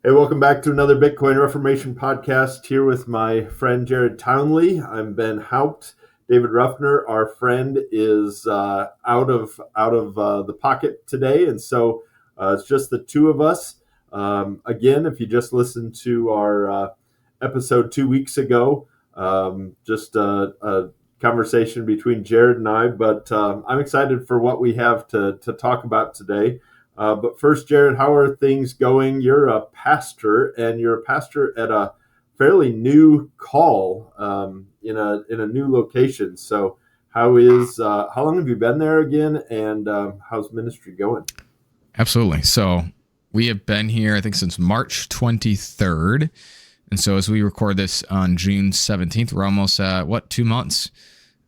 Hey, welcome back to another Bitcoin Reformation podcast here with my friend Jared Townley. I'm Ben Haupt. David Ruffner, our friend, is out of the pocket today, and so it's just the two of us. Again, if you just listened to our episode 2 weeks ago, just a conversation between Jared and I, but I'm excited for what we have to talk about today. But first, Jared, how are things going? You're a pastor, and you're a pastor at a fairly new call in a new location. So, how long have you been there again, and how's ministry going? Absolutely. So we have been here, I think, since March 23rd. And so as we record this on June 17th, we're almost at, 2 months?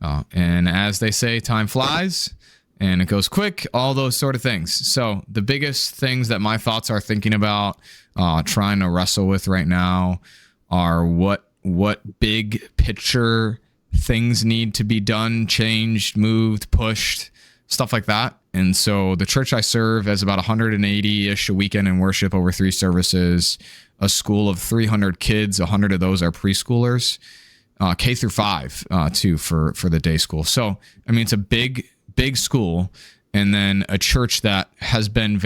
And as they say, time flies and it goes quick, all those sort of things. So the biggest things that my thoughts are thinking about, trying to wrestle with right now are what big picture things need to be done, changed, moved, pushed, stuff like that. And so the church I serve has about 180-ish a weekend in worship over 3 services, a school of 300 kids, 100 of those are preschoolers, K through 5 too for the day school. So, I mean, it's a big school, and then a church that has been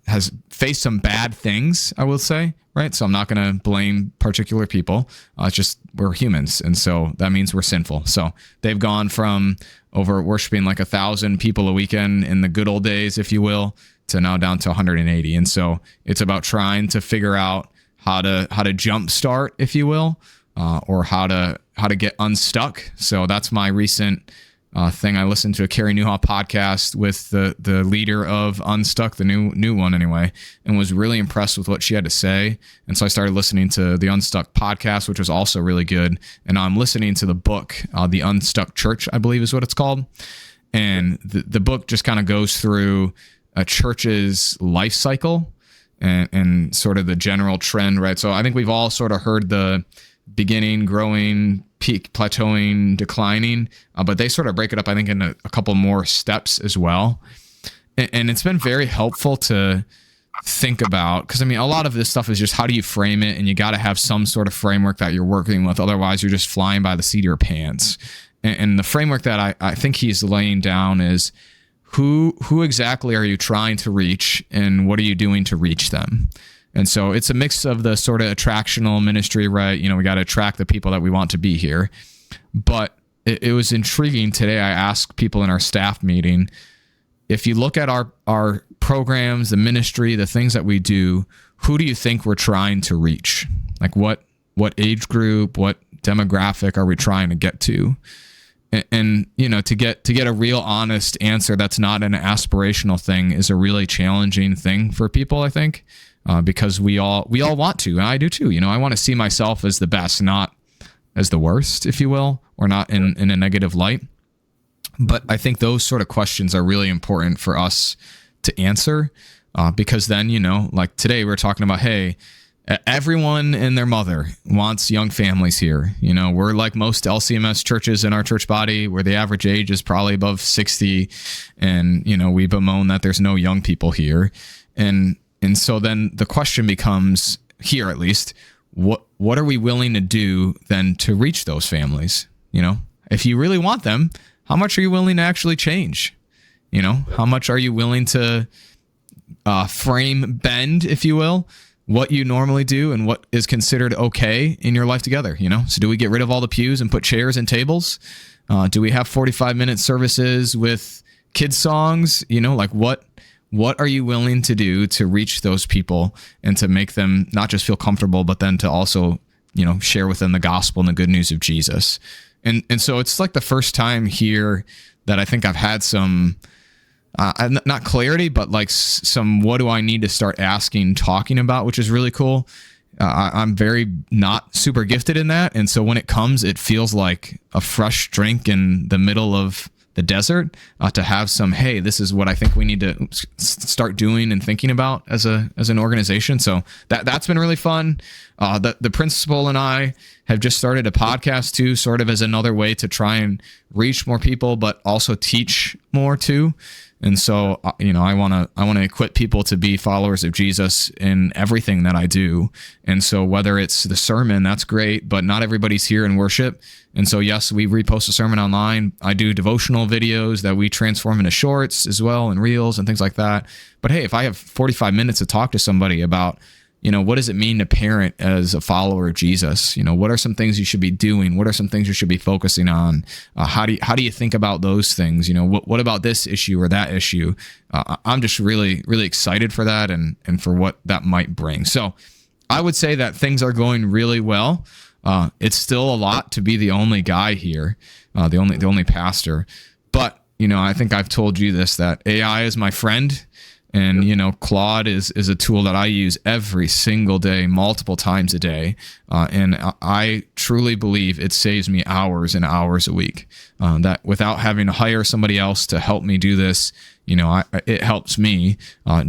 has faced some bad things, I will say, right? So I'm not going to blame particular people. It's just we're humans, and so that means we're sinful. So they've gone from over worshiping like 1,000 people a weekend in the good old days, if you will, to now down to 180. And so it's about trying to figure out how to jumpstart, if you will, or how to get unstuck. So that's my recent thing. I listened to a Carrie Newhoff podcast with the leader of Unstuck, the new one anyway, and was really impressed with what she had to say. And so I started listening to the Unstuck podcast, which was also really good. And now I'm listening to the book, The Unstuck Church, I believe is what it's called. And the book just kind of goes through a church's life cycle and sort of the general trend, right? So I think we've all sort of heard the beginning, growing, peak, plateauing, declining, but they sort of break it up, I think, in a couple more steps as well. And it's been very helpful to think about, because I mean, a lot of this stuff is just how do you frame it, and you got to have some sort of framework that you're working with. Otherwise, you're just flying by the seat of your pants. And the framework that I think he's laying down is who exactly are you trying to reach, and what are you doing to reach them? And so it's a mix of the sort of attractional ministry, right? You know, we got to attract the people that we want to be here. But it was intriguing today. I asked people in our staff meeting, if you look at our programs, the ministry, the things that we do, who do you think we're trying to reach? Like what age group, what demographic are we trying to get to? And you know, to get a real honest answer that's not an aspirational thing is a really challenging thing for people, I think. Because we all want to, and I do too. You know, I want to see myself as the best, not as the worst, if you will, or not in a negative light. But I think those sort of questions are really important for us to answer, because then, you know, like today we're talking about, hey, everyone and their mother wants young families here. You know, we're like most LCMS churches in our church body, where the average age is probably above 60, and you know, we bemoan that there's no young people here, And so then the question becomes, here at least, what are we willing to do then to reach those families? You know, if you really want them, how much are you willing to actually change? You know, how much are you willing to bend, if you will, what you normally do and what is considered okay in your life together? You know, so do we get rid of all the pews and put chairs and tables? Do we have 45-minute services with kids songs? You know, like what are you willing to do to reach those people and to make them not just feel comfortable, but then to also, you know, share with them the gospel and the good news of Jesus? And so it's like the first time here that I think I've had some, not clarity, but like some, what do I need to start asking, talking about, which is really cool. I'm very not super gifted in that. And so when it comes, it feels like a fresh drink in the middle of the desert, to have some, hey, this is what I think we need to start doing and thinking about as an organization. So that's been really fun. The principal and I have just started a podcast too, sort of as another way to try and reach more people, but also teach more too. And so, I want to equip people to be followers of Jesus in everything that I do. And so whether it's the sermon, that's great, but not everybody's here in worship. And so, yes, we repost a sermon online. I do devotional videos that we transform into shorts as well, and reels and things like that. But hey, if I have 45 minutes to talk to somebody about, what does it mean to parent as a follower of Jesus? What are some things you should be doing? What are some things you should be focusing on? How do you think about those things? What about this issue or that issue? I'm just really, really excited for that and for what that might bring. So I would say that things are going really well. It's still a lot to be the only guy here, the only pastor. But, I think I've told you this, that AI is my friend. And, Claude is a tool that I use every single day, multiple times a day. And I truly believe it saves me hours and hours a week. That without having to hire somebody else to help me do this, it helps me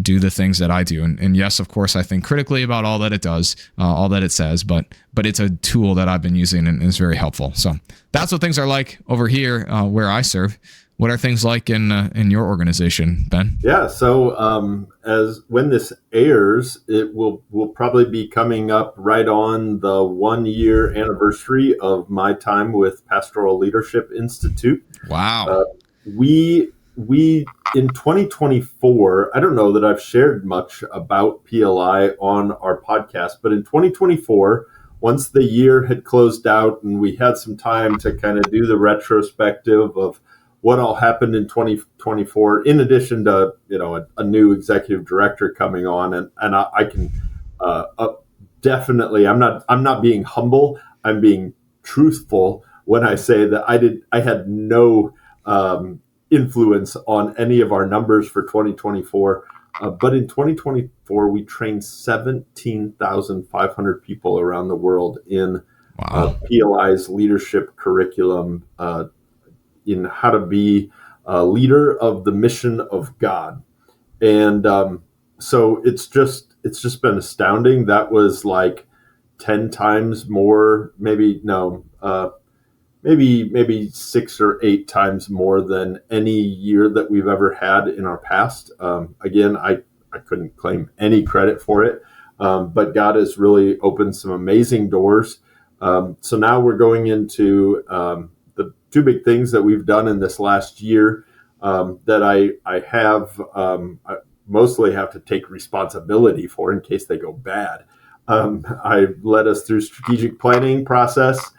do the things that I do. And yes, of course, I think critically about all that it does, all that it says, but it's a tool that I've been using and is very helpful. So that's what things are like over here where I serve. What are things like in your organization, Ben? Yeah, so as when this airs, it will probably be coming up right on the 1-year anniversary of my time with Pastoral Leadership Institute. Wow. We in 2024, I don't know that I've shared much about PLI on our podcast, but in 2024, once the year had closed out and we had some time to kind of do the retrospective of what all happened in 2024, in addition to a new executive director coming on, and I can definitely, I'm not being humble, I'm being truthful when I say that I had no influence on any of our numbers for 2024. But in 2024, we trained 17,500 people around the world in PLI's leadership curriculum, in how to be a leader of the mission of God. And so it's just been astounding. That was like 10 times more, maybe 6 or 8 times more than any year that we've ever had in our past. Again, I couldn't claim any credit for it, but God has really opened some amazing doors. So now we're going into the two big things that we've done in this last year that I mostly have to take responsibility for in case they go bad. I led us through strategic planning process,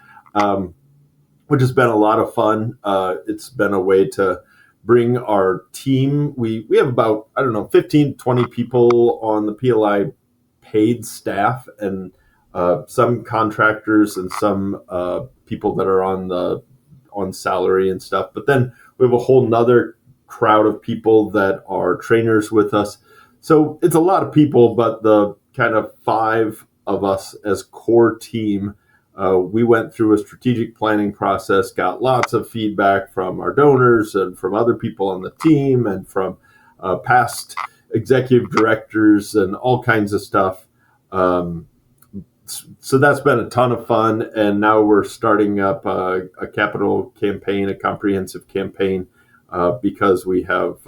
which has been a lot of fun. It's been a way to bring our team. We have about, 15, 20 people on the PLI paid staff, and some contractors and some people that are on salary and stuff. But then we have a whole nother crowd of people that are trainers with us. So it's a lot of people, but the kind of 5 of us as core team, we went through a strategic planning process, got lots of feedback from our donors and from other people on the team and from past executive directors and all kinds of stuff. So that's been a ton of fun. And now we're starting up a capital campaign, a comprehensive campaign, because we have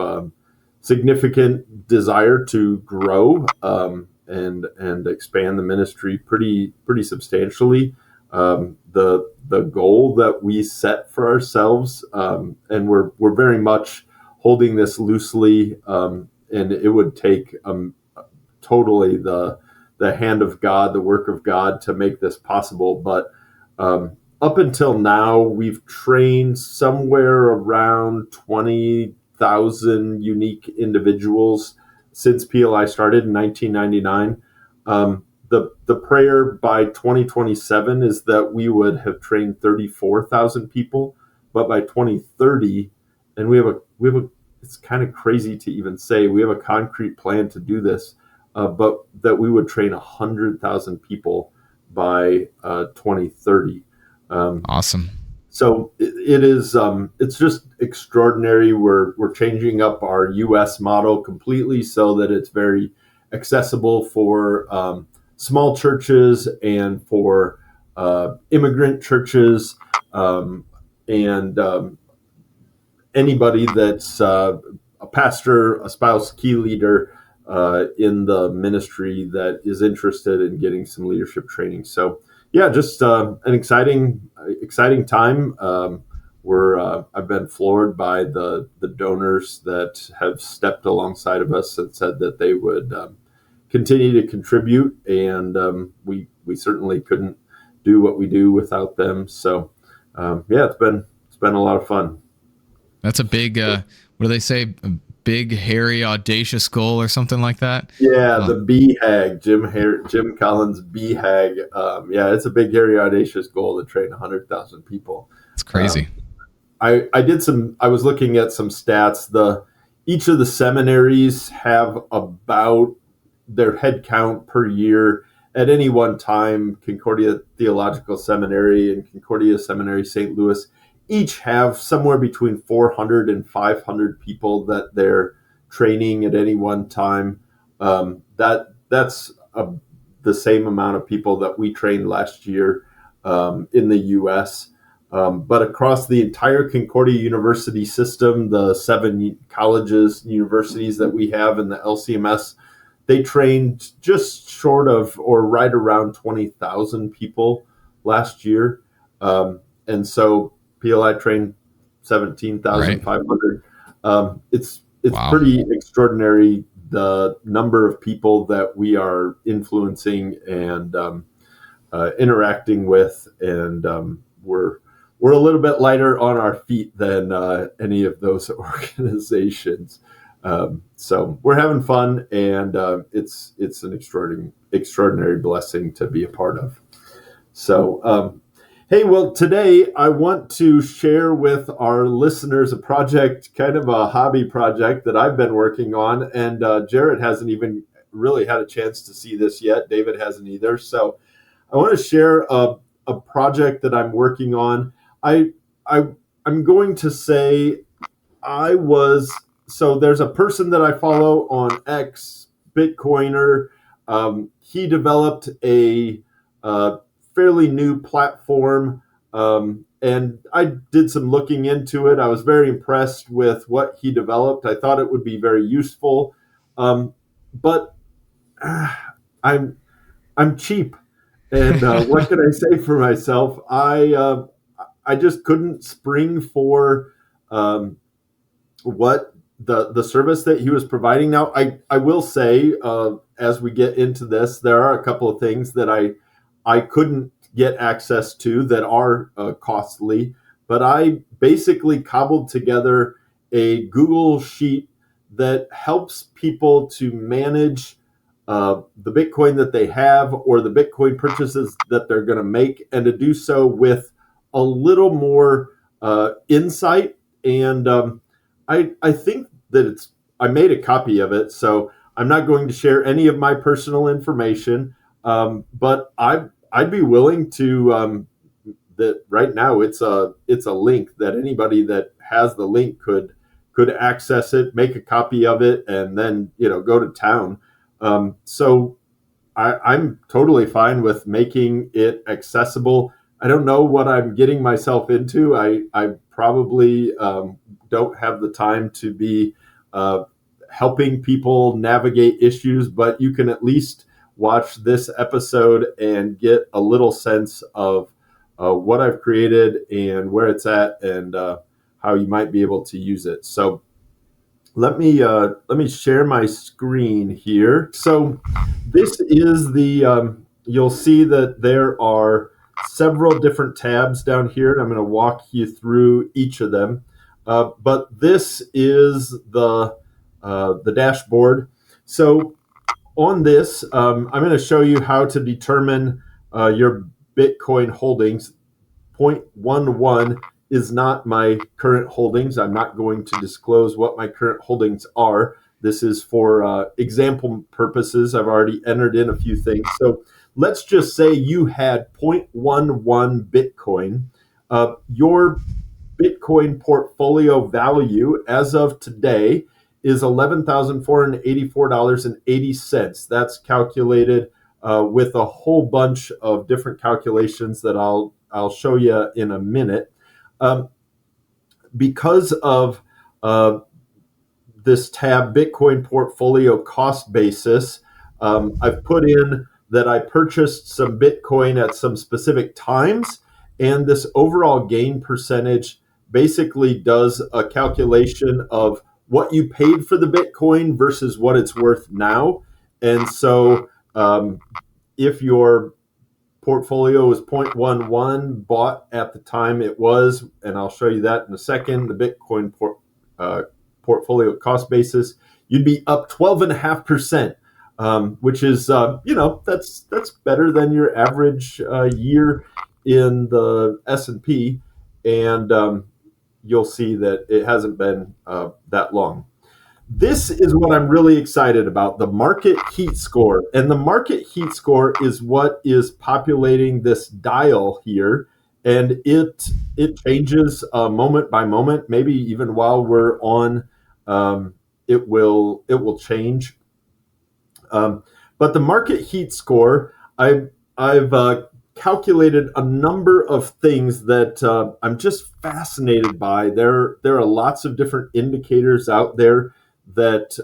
significant desire to grow and expand the ministry pretty substantially. The goal that we set for ourselves, and we're very much holding this loosely, and it would take totally the hand of God, the work of God to make this possible. But up until now, we've trained somewhere around 20,000 unique individuals since PLI started in 1999. The prayer by 2027 is that we would have trained 34,000 people, but by 2030, and we have a it's kind of crazy to even say, we have a concrete plan to do this, but that we would train 100,000 people by 2030. Awesome. So it is. It's just extraordinary. We're changing up our U.S. model completely so that it's very accessible for small churches and for immigrant churches, and anybody that's a pastor, a spouse key leader in the ministry that is interested in getting some leadership training. So yeah, just an exciting time. I've been floored by the donors that have stepped alongside of us and said that they would continue to contribute, and we certainly couldn't do what we do without them. So yeah, it's been a lot of fun. That's a big, what do they say? A big, hairy, audacious goal or something like that? Yeah, the BHAG, Jim Collins BHAG. Yeah, it's a big, hairy, audacious goal to train 100,000 people. It's crazy. I was looking at some stats. Each of the seminaries have about their head count per year at any one time. Concordia Theological Seminary and Concordia Seminary St. Louis each have somewhere between 400 and 500 people that they're training at any one time. That's the same amount of people that we trained last year in the U.S. But across the entire Concordia University system, the 7 colleges, universities that we have in the LCMS, they trained just short of or right around 20,000 people last year. And so PLI trained 17,500. Right. It's wow. Pretty extraordinary, the number of people that we are influencing and interacting with, and we're a little bit lighter on our feet than any of those organizations. So we're having fun, and it's an extraordinary blessing to be a part of. So, hey, well, today I want to share with our listeners a project, kind of a hobby project that I've been working on, and Jared hasn't even really had a chance to see this yet. David hasn't either. So I want to share a project that I'm working on. I'm going to say so there's a person that I follow on X, Bitcoiner. He developed a fairly new platform, and I did some looking into it. I was very impressed with what he developed. I thought it would be very useful, but I'm cheap, and what can I say for myself? I just couldn't spring for what the service that he was providing. Now, I will say, as we get into this, there are a couple of things that I couldn't get access to that are costly, but I basically cobbled together a Google Sheet that helps people to manage the Bitcoin that they have or the Bitcoin purchases that they're going to make, and to do so with a little more insight. And I think that I made a copy of it, so I'm not going to share any of my personal information, but I'd be willing to, that right now it's a link that anybody that has the link could access it, make a copy of it, and then, go to town. So I'm totally fine with making it accessible. I don't know what I'm getting myself into. I probably don't have the time to be helping people navigate issues, but you can at least watch this episode and get a little sense of what I've created and where it's at, and how you might be able to use it. So let me share my screen here. So this is you'll see that there are several different tabs down here, and I'm going to walk you through each of them. But this is the dashboard. So on this, I'm going to show you how to determine your Bitcoin holdings. 0.11 is not my current holdings. I'm not going to disclose what my current holdings are. This is for example purposes. I've already entered in a few things. So let's just say you had 0.11 Bitcoin. Your Bitcoin portfolio value as of today is $11,484.80. That's calculated with a whole bunch of different calculations that I'll show you in a minute. Because of this tab, Bitcoin portfolio cost basis. I've put in that I purchased some Bitcoin at some specific times, and this overall gain percentage basically does a calculation of what you paid for the Bitcoin versus what it's worth now. And so if your portfolio was 0.11 bought at the time it was, and I'll show you that in a second, the Bitcoin portfolio cost basis, you'd be up 12.5%, which is, that's better than your average year in the S&P. And you'll see that it hasn't been that long. This is what I'm really excited about, the market heat score. And the market heat score is what is populating this dial here. And it changes moment by moment, maybe even while we're on, it will change. But the market heat score, I've calculated a number of things that I'm just fascinated by. There are lots of different indicators out there that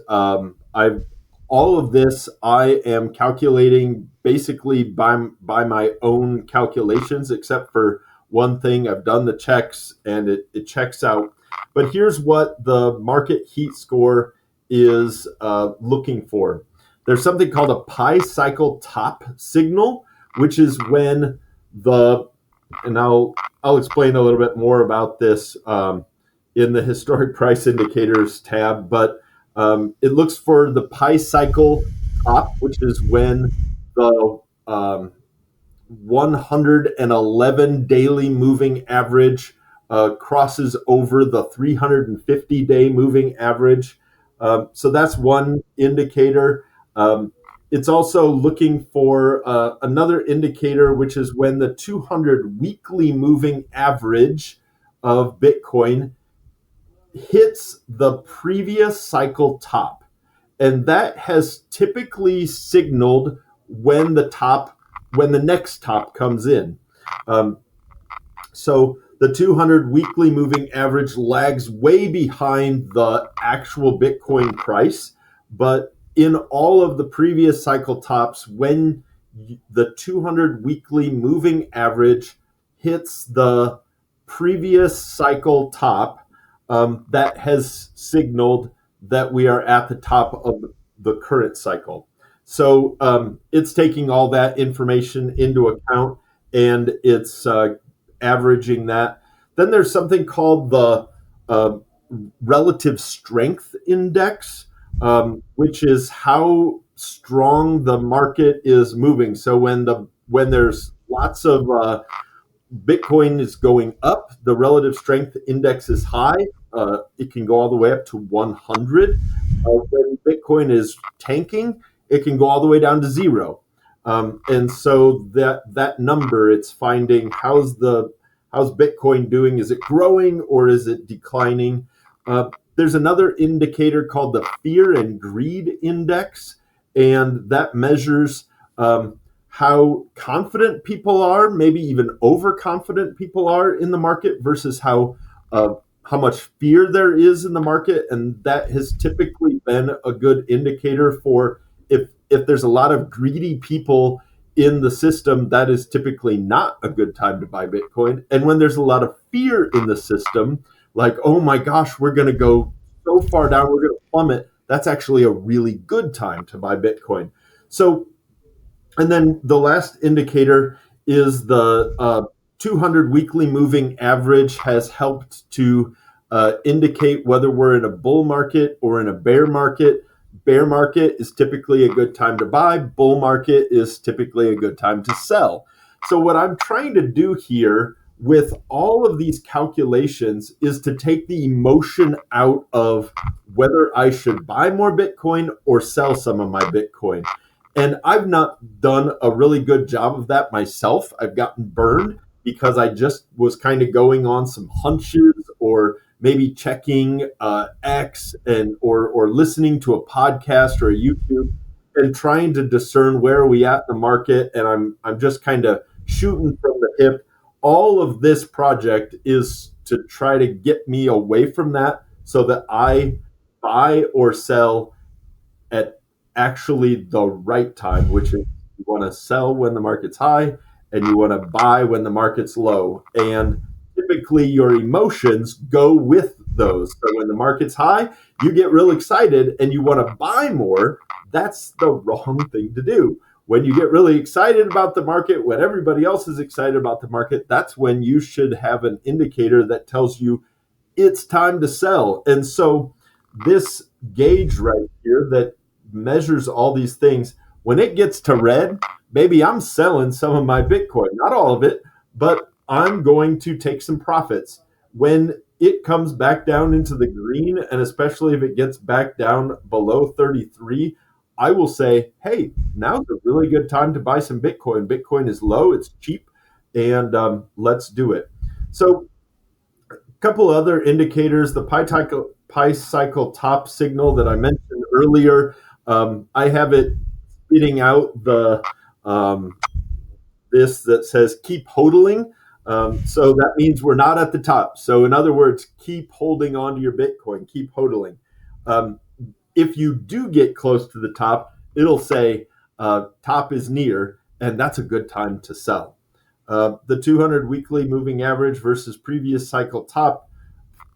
all of this I am calculating basically by my own calculations, except for one thing. I've done the checks and it checks out. But here's what the market heat score is looking for. There's something called a pi cycle top signal, which is when and I'll explain a little bit more about this in the historic price indicators tab, but it looks for the pi cycle top, which is when the 111 daily moving average crosses over the 350-day moving average. So that's one indicator. It's also looking for another indicator, which is when the 200 weekly moving average of Bitcoin hits the previous cycle top. And that has typically signaled when the next top comes in. So the 200 weekly moving average lags way behind the actual Bitcoin price, but in all of the previous cycle tops, when the 200 weekly moving average hits the previous cycle top, that has signaled that we are at the top of the current cycle. So it's taking all that information into account, and it's averaging that. Then there's something called the relative strength index, which is how strong the market is moving. So when there's lots of Bitcoin is going up, the relative strength index is high. It can go all the way up to 100. When Bitcoin is tanking, it can go all the way down to 0. And so that number, it's finding how's Bitcoin doing? Is it growing or is it declining? There's another indicator called the fear and greed index, and that measures how confident people are, maybe even overconfident people are in the market versus how much fear there is in the market. And that has typically been a good indicator for if there's a lot of greedy people in the system, that is typically not a good time to buy Bitcoin. And when there's a lot of fear in the system, like, oh my gosh, we're going to go so far down, we're going to plummet, that's actually a really good time to buy Bitcoin. So, and then the last indicator is the 200 weekly moving average has helped to indicate whether we're in a bull market or in a bear market. Bear market is typically a good time to buy. Bull market is typically a good time to sell. So what I'm trying to do here with all of these calculations is to take the emotion out of whether I should buy more Bitcoin or sell some of my Bitcoin. And I've not done a really good job of that myself. I've gotten burned because I just was kind of going on some hunches, or maybe checking X or listening to a podcast or a YouTube and trying to discern where are we at in the market. And I'm just kind of shooting from the hip. All of this project is to try to get me away from that so that I buy or sell at actually the right time, which is you want to sell when the market's high and you want to buy when the market's low. And typically your emotions go with those. So when the market's high, you get real excited and you want to buy more. That's the wrong thing to do. When you get really excited about the market, when everybody else is excited about the market, that's when you should have an indicator that tells you it's time to sell. And so this gauge right here that measures all these things, when it gets to red, maybe I'm selling some of my Bitcoin, not all of it, but I'm going to take some profits. When it comes back down into the green, and especially if it gets back down below 33, I will say, hey, now's a really good time to buy some Bitcoin. Bitcoin is low, it's cheap, and let's do it. So couple other indicators, the pi cycle top signal that I mentioned earlier. I have it spitting out the this that says keep hodling. So that means we're not at the top. So in other words, keep holding on to your Bitcoin, keep hodling. If you do get close to the top, it'll say top is near, and that's a good time to sell. The 200 weekly moving average versus previous cycle top,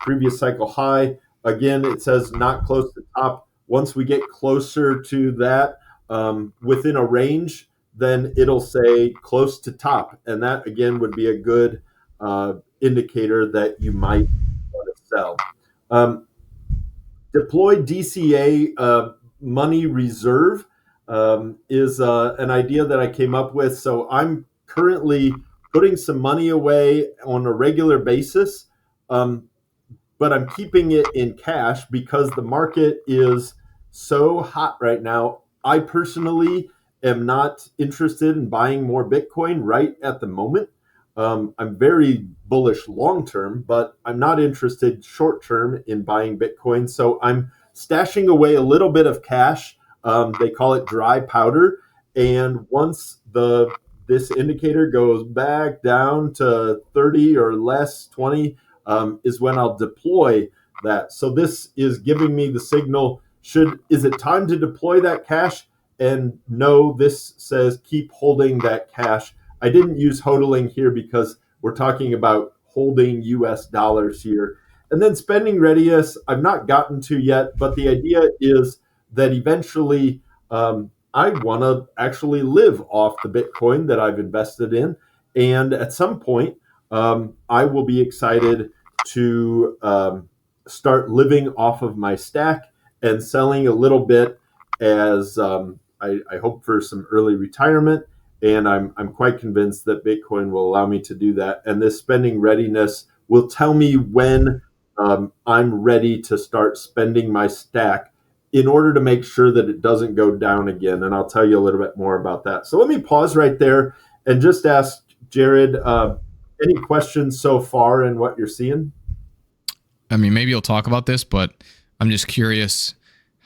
previous cycle high. Again, it says not close to top. Once we get closer to that, within a range, then it'll say close to top. And that, again, would be a good indicator that you might want to sell. Deployed DCA money reserve is an idea that I came up with. So I'm currently putting some money away on a regular basis, but I'm keeping it in cash because the market is so hot right now. I personally am not interested in buying more Bitcoin right at the moment. I'm very bullish long term, but I'm not interested short term in buying Bitcoin. So I'm stashing away a little bit of cash. They call it dry powder. And once this indicator goes back down to 30 or less, 20, is when I'll deploy that. So this is giving me the signal, is it time to deploy that cash? And no, this says keep holding that cash. I didn't use hodling here because we're talking about holding US dollars here. And then spending readiness, I've not gotten to yet, but the idea is that eventually I want to actually live off the Bitcoin that I've invested in. And at some point, I will be excited to start living off of my stack and selling a little bit as I hope for some early retirement. And I'm quite convinced that Bitcoin will allow me to do that. And this spending readiness will tell me when I'm ready to start spending my stack in order to make sure that it doesn't go down again. And I'll tell you a little bit more about that. So let me pause right there and just ask Jared, any questions so far in what you're seeing? I mean, maybe you'll talk about this, but I'm just curious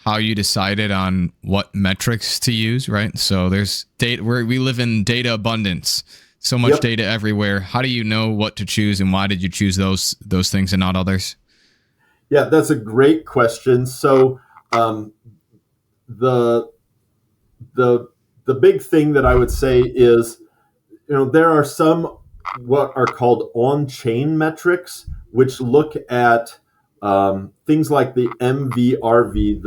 how you decided on what metrics to use, right? So there's data where we live in data abundance, so much data everywhere. How do you know what to choose, and why did you choose those things and not others? Yeah, that's a great question. So the big thing that I would say is, there are some what are called on-chain metrics, which look at things like the MVRV,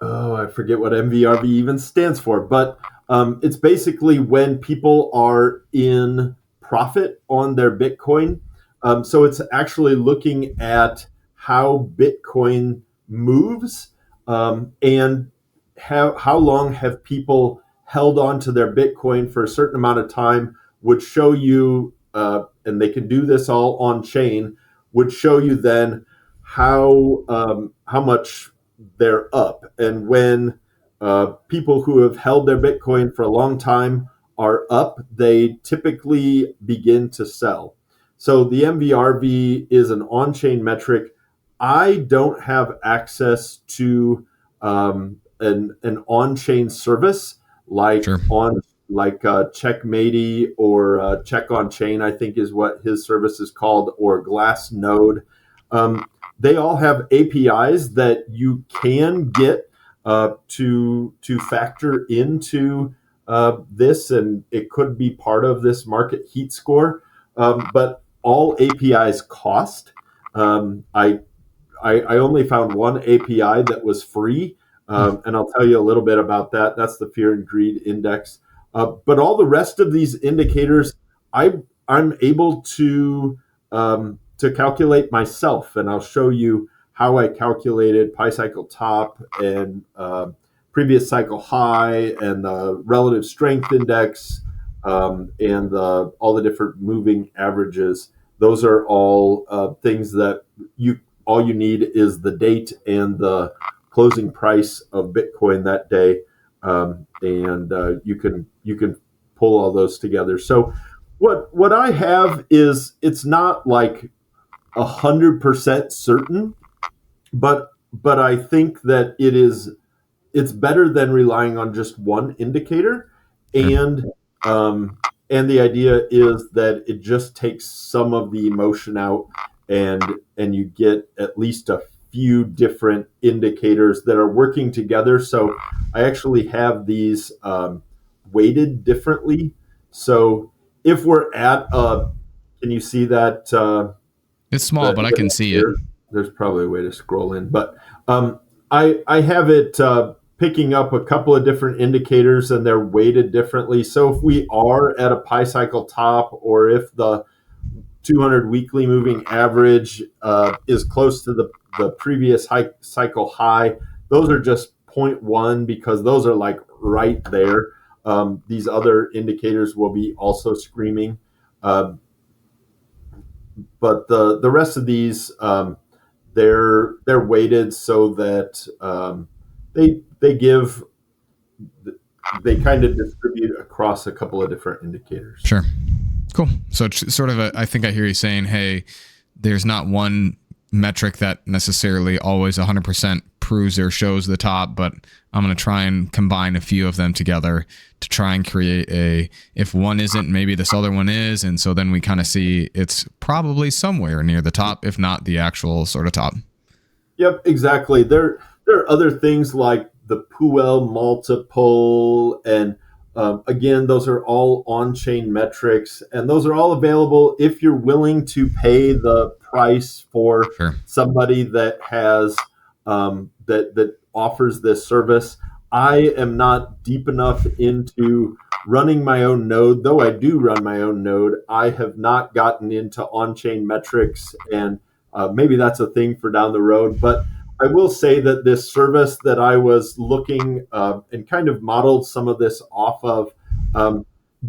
I forget what MVRV even stands for, but it's basically when people are in profit on their Bitcoin. So it's actually looking at how Bitcoin moves and how long have people held on to their Bitcoin for a certain amount of time, would show you, and they can do this all on chain, would show you then how much they're up. And when people who have held their Bitcoin for a long time are up, they typically begin to sell. So the MVRV is an on-chain metric. I don't have access to an on-chain service like Sure. Checkmatey or Check on Chain, I think is what his service is called, or Glassnode. they all have APIs that you can get to factor into this, and it could be part of this market heat score. But all APIs cost. I only found one API that was free, and I'll tell you a little bit about that. That's the Fear and Greed Index. But all the rest of these indicators, I'm able to calculate myself, and I'll show you how I calculated pi cycle top and previous cycle high and the relative strength index and all the different moving averages. Those are all things that all you need is the date and the closing price of Bitcoin that day, and you can pull all those together. So what I have is, it's not like 100% certain, but I think that it's better than relying on just one indicator, and and the idea is that it just takes some of the emotion out, and you get at least a few different indicators that are working together. So I actually have these weighted differently. So if we're at can you see that? It's small, but I can see it. There's probably a way to scroll in, but I have it picking up a couple of different indicators, and they're weighted differently. So if we are at a pi cycle top, or if the 200 weekly moving average is close to the previous cycle high, those are just 0.1, because those are like right there. These other indicators will be also screaming. But the rest of these, they're weighted so that they kind of distribute across a couple of different indicators. Sure. Cool. So it's sort of I think I hear you saying, hey, there's not one metric that necessarily always 100% proves or shows the top, but I'm going to try and combine a few of them together to try and create if one isn't, maybe this other one is. And so then we kind of see it's probably somewhere near the top, if not the actual sort of top. Yep, exactly. There are other things like the Puel multiple, and again, those are all on-chain metrics, and those are all available if you're willing to pay the price for somebody that has that offers this service. I am not deep enough into running my own node, though I do run my own node. I have not gotten into on-chain metrics, and maybe that's a thing for down the road. But I will say that this service that I was looking and kind of modeled some of this off of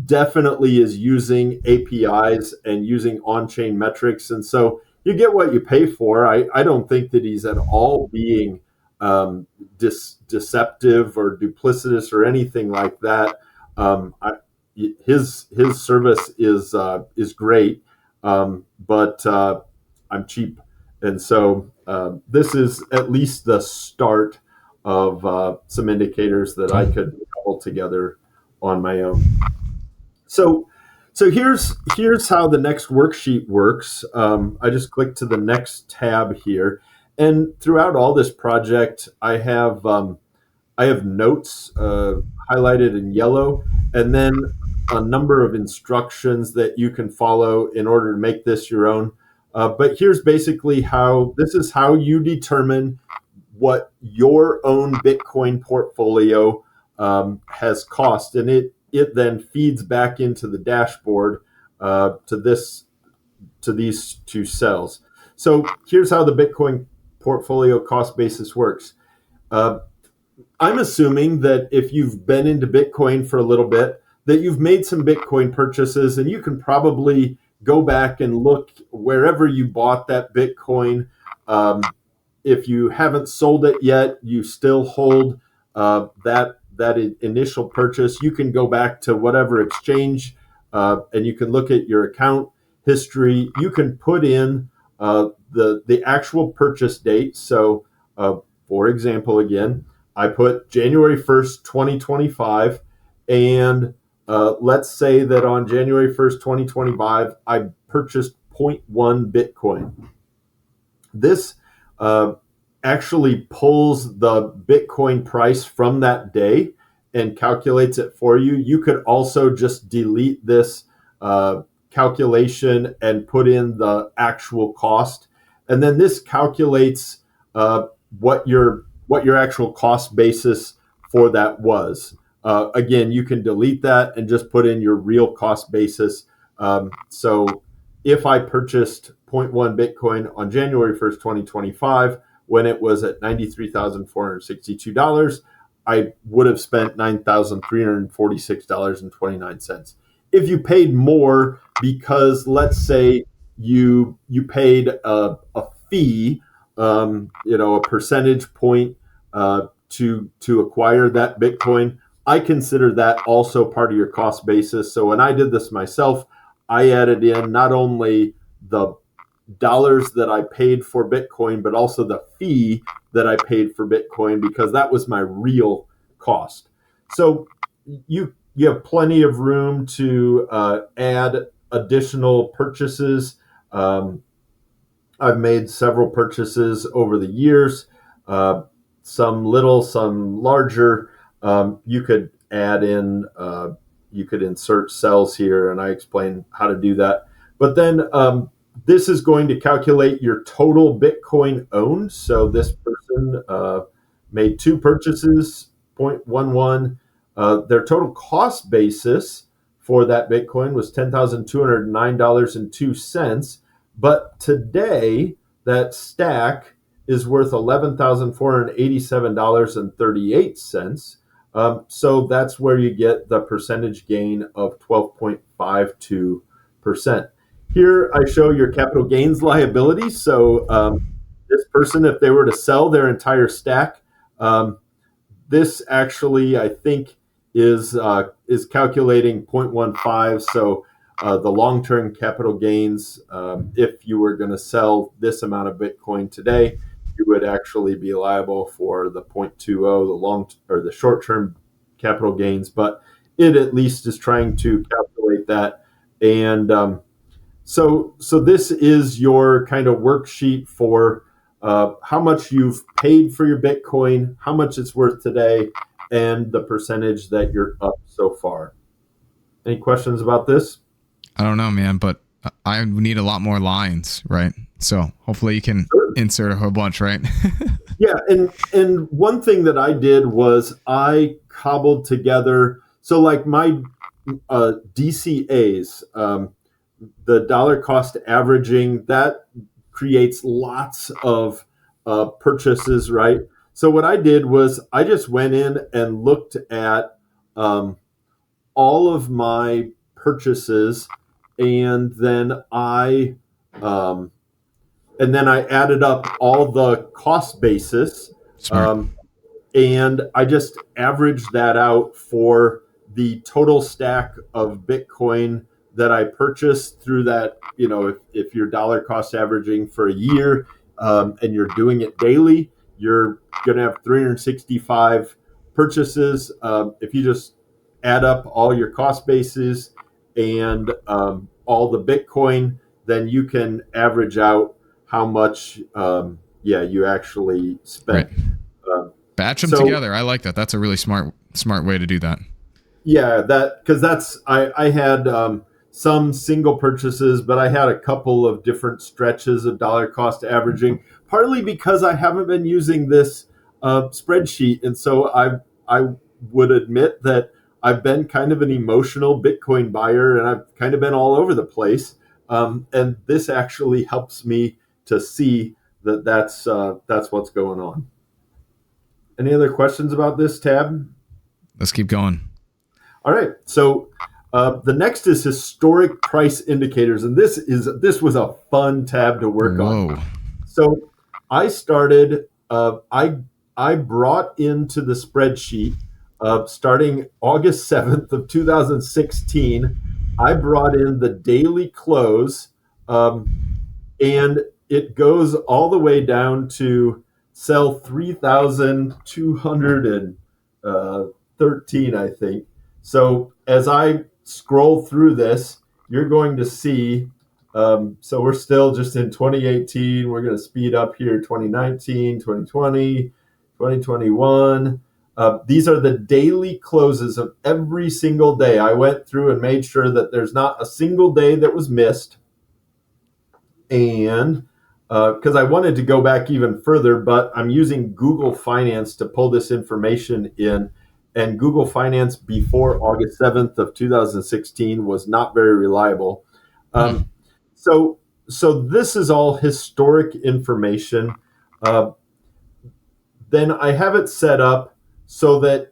definitely is using APIs and using on-chain metrics. And so you get what you pay for. I don't think that he's at all being deceptive or duplicitous or anything like that. His service is great, but I'm cheap, and so this is at least the start of some indicators that I could pull together on my own. So here's how the next worksheet works. I just click to the next tab here, and throughout all this project, I have notes highlighted in yellow, and then a number of instructions that you can follow in order to make this your own. But here's basically how you determine what your own Bitcoin portfolio has cost, and it then feeds back into the dashboard to these two cells. So here's how the Bitcoin portfolio cost basis works. I'm assuming that if you've been into Bitcoin for a little bit, that you've made some Bitcoin purchases, and you can probably go back and look wherever you bought that Bitcoin. If you haven't sold it yet, you still hold that initial purchase. You can go back to whatever exchange, and you can look at your account history. You can put in the actual purchase date. So, for example, again, I put January 1st, 2025, and let's say that on January 1st, 2025, I purchased 0.1 Bitcoin. This uh, actually pulls the Bitcoin price from that day and calculates it for you. You could also just delete this calculation and put in the actual cost, and then this calculates what your actual cost basis for that was. Again, you can delete that and just put in your real cost basis. So if I purchased zero point 0.1 Bitcoin on January 1st, 2025, when it was at $93,462, I would have spent $9,346.29. If you paid more because, let's say, you paid a fee, a percentage point to acquire that Bitcoin, I consider that also part of your cost basis. So when I did this myself, I added in not only the dollars that I paid for Bitcoin, but also the fee that I paid for Bitcoin, because that was my real cost. So you have plenty of room to add additional purchases. I've made several purchases over the years, some little, some larger. You could add in, you could insert cells here, and I explain how to do that. But then this is going to calculate your total Bitcoin owned. So this person made two purchases, 0.11. Their total cost basis for that Bitcoin was $10,209.02. But today, that stack is worth $11,487.38. So that's where you get the percentage gain of 12.52%. Here I show your capital gains liability. So this person, if they were to sell their entire stack, this actually, I think, is calculating 0.15. So the long-term capital gains, if you were going to sell this amount of Bitcoin today, you would actually be liable for the 0.20, the short-term capital gains. But it at least is trying to calculate that. And so this is your kind of worksheet for how much you've paid for your Bitcoin, how much it's worth today, and the percentage that you're up so far. Any questions about this? I don't know, man, but I need a lot more lines, right? So hopefully you can insert a whole bunch, right? Yeah, and one thing that I did was I cobbled together, so like my DCAs, the dollar cost averaging, that creates lots of purchases, right? So what I did was I just went in and looked at all of my purchases, and then um, I added up all the cost basis. Smart. And I just averaged that out for the total stack of Bitcoin that I purchased through that. If you're dollar cost averaging for a year, and you're doing it daily, you're going to have 365 purchases. If you just add up all your cost bases and all the Bitcoin, then you can average out how much you actually spent. Right. Batch them So together. I like that. That's a really smart way to do that. yeah, I had some single purchases, but I had a couple of different stretches of dollar cost averaging, partly because I haven't been using this spreadsheet, and so I would admit that I've been kind of an emotional Bitcoin buyer, and I've kind of been all over the place. And this actually helps me to see that that's what's going on. Any other questions about this tab? Let's keep going. All right. So the next is historic price indicators, and this was a fun tab to work on. So I started. I brought into the spreadsheet starting August 7th of 2016. I brought in the daily close, and it goes all the way down to sell 3,213, I think. So as I scroll through this, you're going to see So we're still just in 2018. We're going to speed up here, 2019, 2020, 2021. These are the daily closes of every single day. I went through and made sure that there's not a single day that was missed. And because I wanted to go back even further, but I'm using Google Finance to pull this information in. And Google Finance before August 7th of 2016 was not very reliable. So this is all historic information. Then I have it set up so that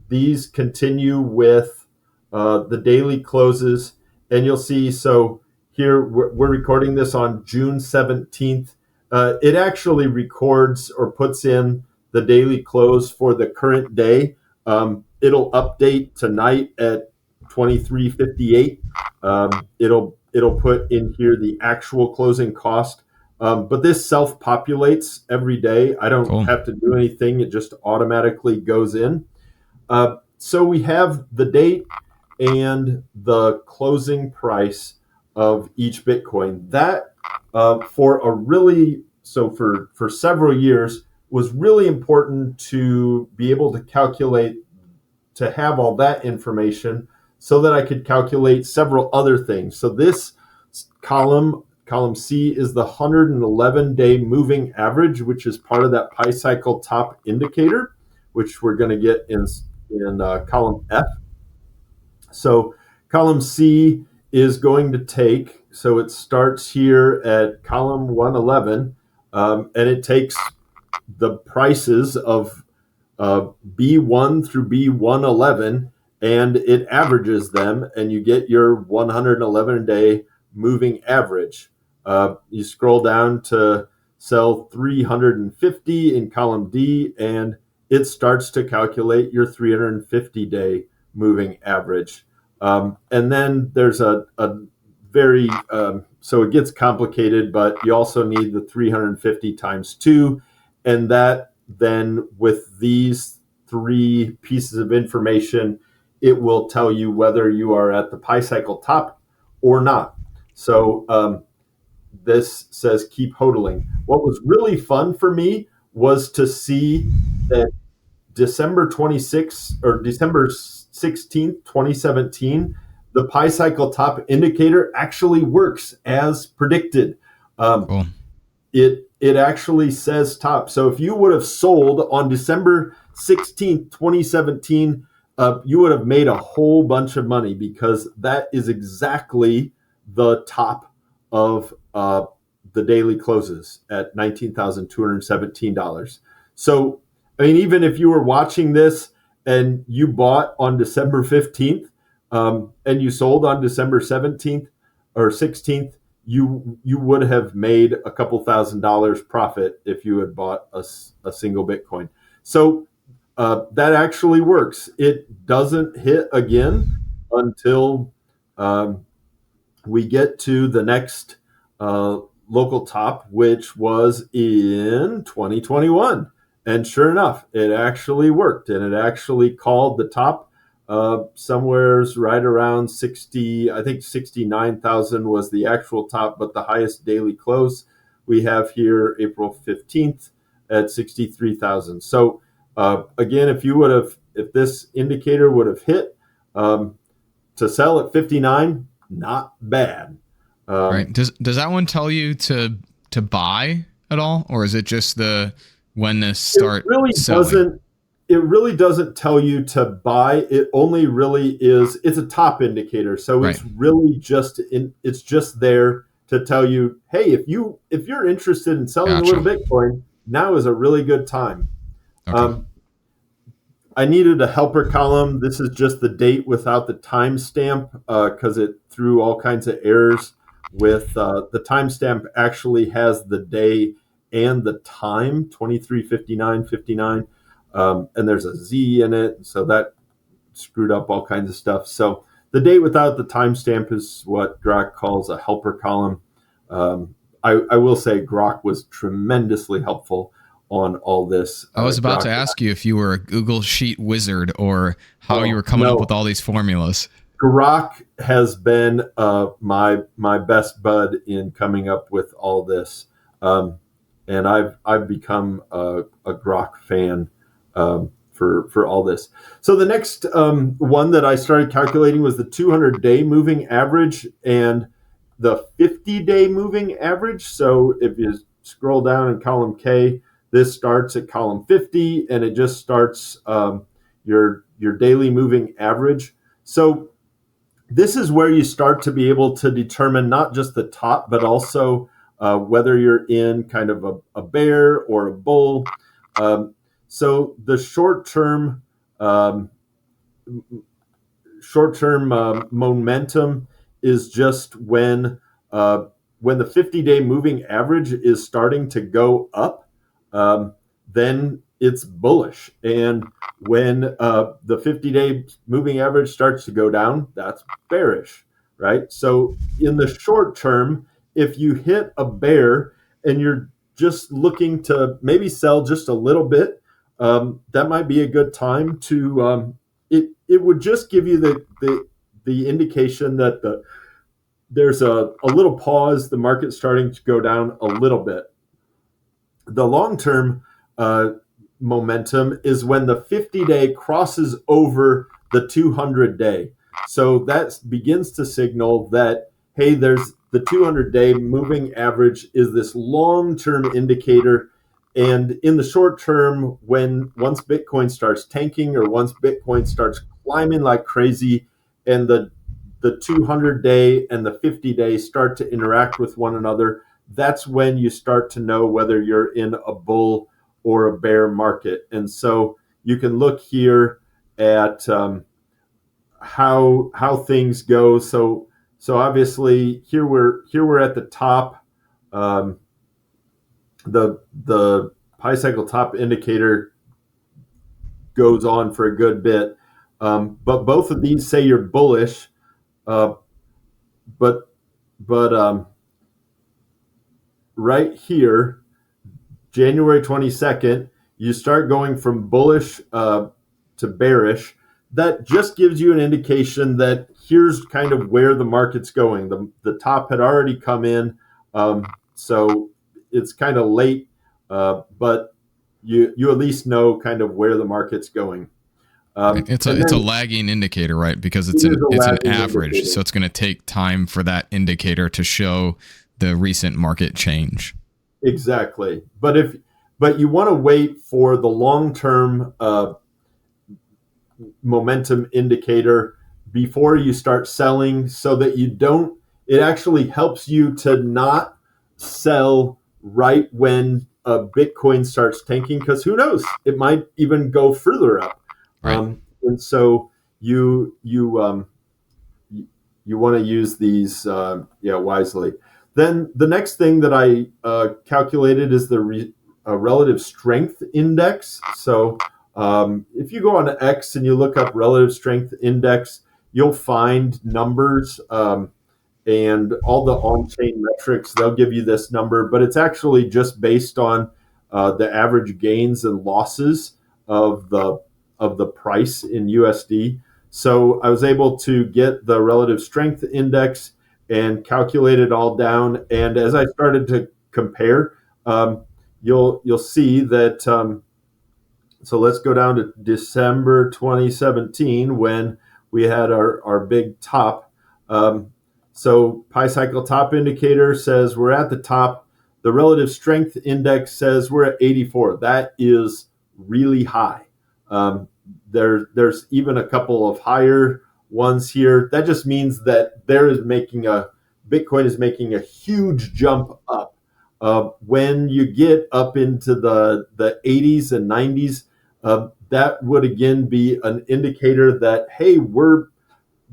these continue with the daily closes, and you'll see. So here we're recording this on June 17th. It actually records or puts in the daily close for the current day. It'll update tonight at 23:58. It'll put in here the actual closing cost. But this self-populates every day. I don't have to do anything. It just automatically goes in. So we have the date and the closing price of each Bitcoin. That for several years was really important to be able to calculate, to have all that information so that I could calculate several other things. So this column C, is the 111-day moving average, which is part of that Pi cycle top indicator, which we're going to get in column F. So column C is going to take, so it starts here at column 111, and it takes the prices of B1 through B111, and it averages them, and you get your 111-day moving average. You scroll down to cell 350 in column D, and it starts to calculate your 350-day moving average. And then there's a very, so it gets complicated, but you also need the 350 times 2. And that then, with these 3 pieces of information, it will tell you whether you are at the Pi cycle top or not. So this says keep hodling. What was really fun for me was to see that December 26th or December 16th, 2017, the Pi cycle top indicator actually works as predicted. Cool. It actually says top. So if you would have sold on December 16th, 2017, you would have made a whole bunch of money, because that is exactly the top of the daily closes at $19,217. So, I mean, even if you were watching this and you bought on December 15th and you sold on December 17th or 16th, you would have made a couple $1,000s profit if you had bought a single Bitcoin. So that actually works. It doesn't hit again until we get to the next local top, which was in 2021. And sure enough, it actually worked, and it actually called the top somewhere's right around 60, I think 69,000 was the actual top, but the highest daily close we have here, April 15th at 63,000. So again, if this indicator would have hit to sell at 59, not bad. Right. Does that one tell you to buy at all, or is it just when to start selling? It really doesn't tell you to buy. It only really is. It's a top indicator, so it's really just it's just there to tell you, hey, if you're interested in selling a little Bitcoin, now is a really good time. Okay. I needed a helper column. This is just the date without the timestamp because it threw all kinds of errors with the timestamp actually has the day and the time, 23:59:59, and there's a Z in it, so that screwed up all kinds of stuff. So the date without the timestamp is what Grok calls a helper column. I will say Grok was tremendously helpful on all this. I was about to ask you if you were a Google Sheet wizard or how you were coming up with all these formulas. Grok has been my best bud in coming up with all this, and I've become a Grok fan for all this. So the next one that I started calculating was the 200-day moving average and the 50-day moving average. So if you scroll down in column K, this starts at column 50, and it just starts your daily moving average. So this is where you start to be able to determine not just the top, but also whether you're in kind of a bear or a bull. So the short-term momentum is just when the 50-day moving average is starting to go up, then it's bullish. And when the 50-day moving average starts to go down, that's bearish, right? So in the short term, if you hit a bear and you're just looking to maybe sell just a little bit, that might be a good time to it would just give you the indication that there's a little pause, the market's starting to go down a little bit. The long-term momentum is when the 50-day crosses over the 200-day. So that begins to signal that, hey, there's the 200-day moving average is this long-term indicator. And in the short term, once Bitcoin starts tanking or once Bitcoin starts climbing like crazy and the 200-day and the 50-day start to interact with one another, that's when you start to know whether you're in a bull or a bear market. And so you can look here at how things go. So obviously here we're at the top. The pi cycle top indicator goes on for a good bit, but both of these say you're bullish, but right here, January 22nd, you start going from bullish to bearish. That just gives you an indication that here's kind of where the market's going. The top had already come in, so it's kind of late, but you at least know kind of where the market's going. It's a lagging indicator, right? Because it's an average, indicator. So it's going to take time for that indicator to show the recent market change. Exactly, but you want to wait for the long-term momentum indicator before you start selling, so that you don't. It actually helps you to not sell right when Bitcoin starts tanking, because who knows, it might even go further up. Right. And so you want to use these wisely. Then the next thing that I calculated is the relative strength index. So if you go on X and you look up relative strength index, you'll find numbers and all the on-chain metrics. They'll give you this number, but it's actually just based on the average gains and losses of the price in USD. So I was able to get the relative strength index and calculate it all down. And as I started to compare, you'll see that. So let's go down to December 2017 when we had our big top. So pi cycle top indicator says we're at the top. The relative strength index says we're at 84. That is really high. There's even a couple of higher ones here. That just means that Bitcoin is making a huge jump up. When you get up into the 80s and 90s, that would again be an indicator that, hey,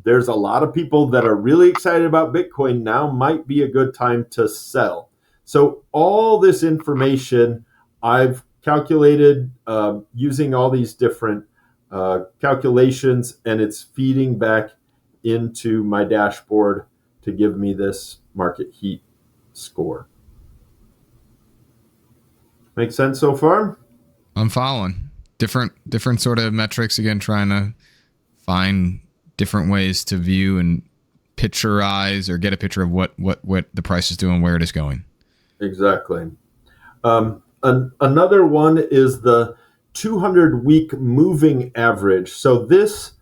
there's a lot of people that are really excited about Bitcoin now, might be a good time to sell. So all this information I've calculated using all these different calculations, and it's feeding back into my dashboard to give me this market heat score. Make sense so far? I'm following. Different sort of metrics, again, trying to find different ways to view and picturize or get a picture of what the price is doing, where it is going. Exactly. Another one is the 200-week moving average. So this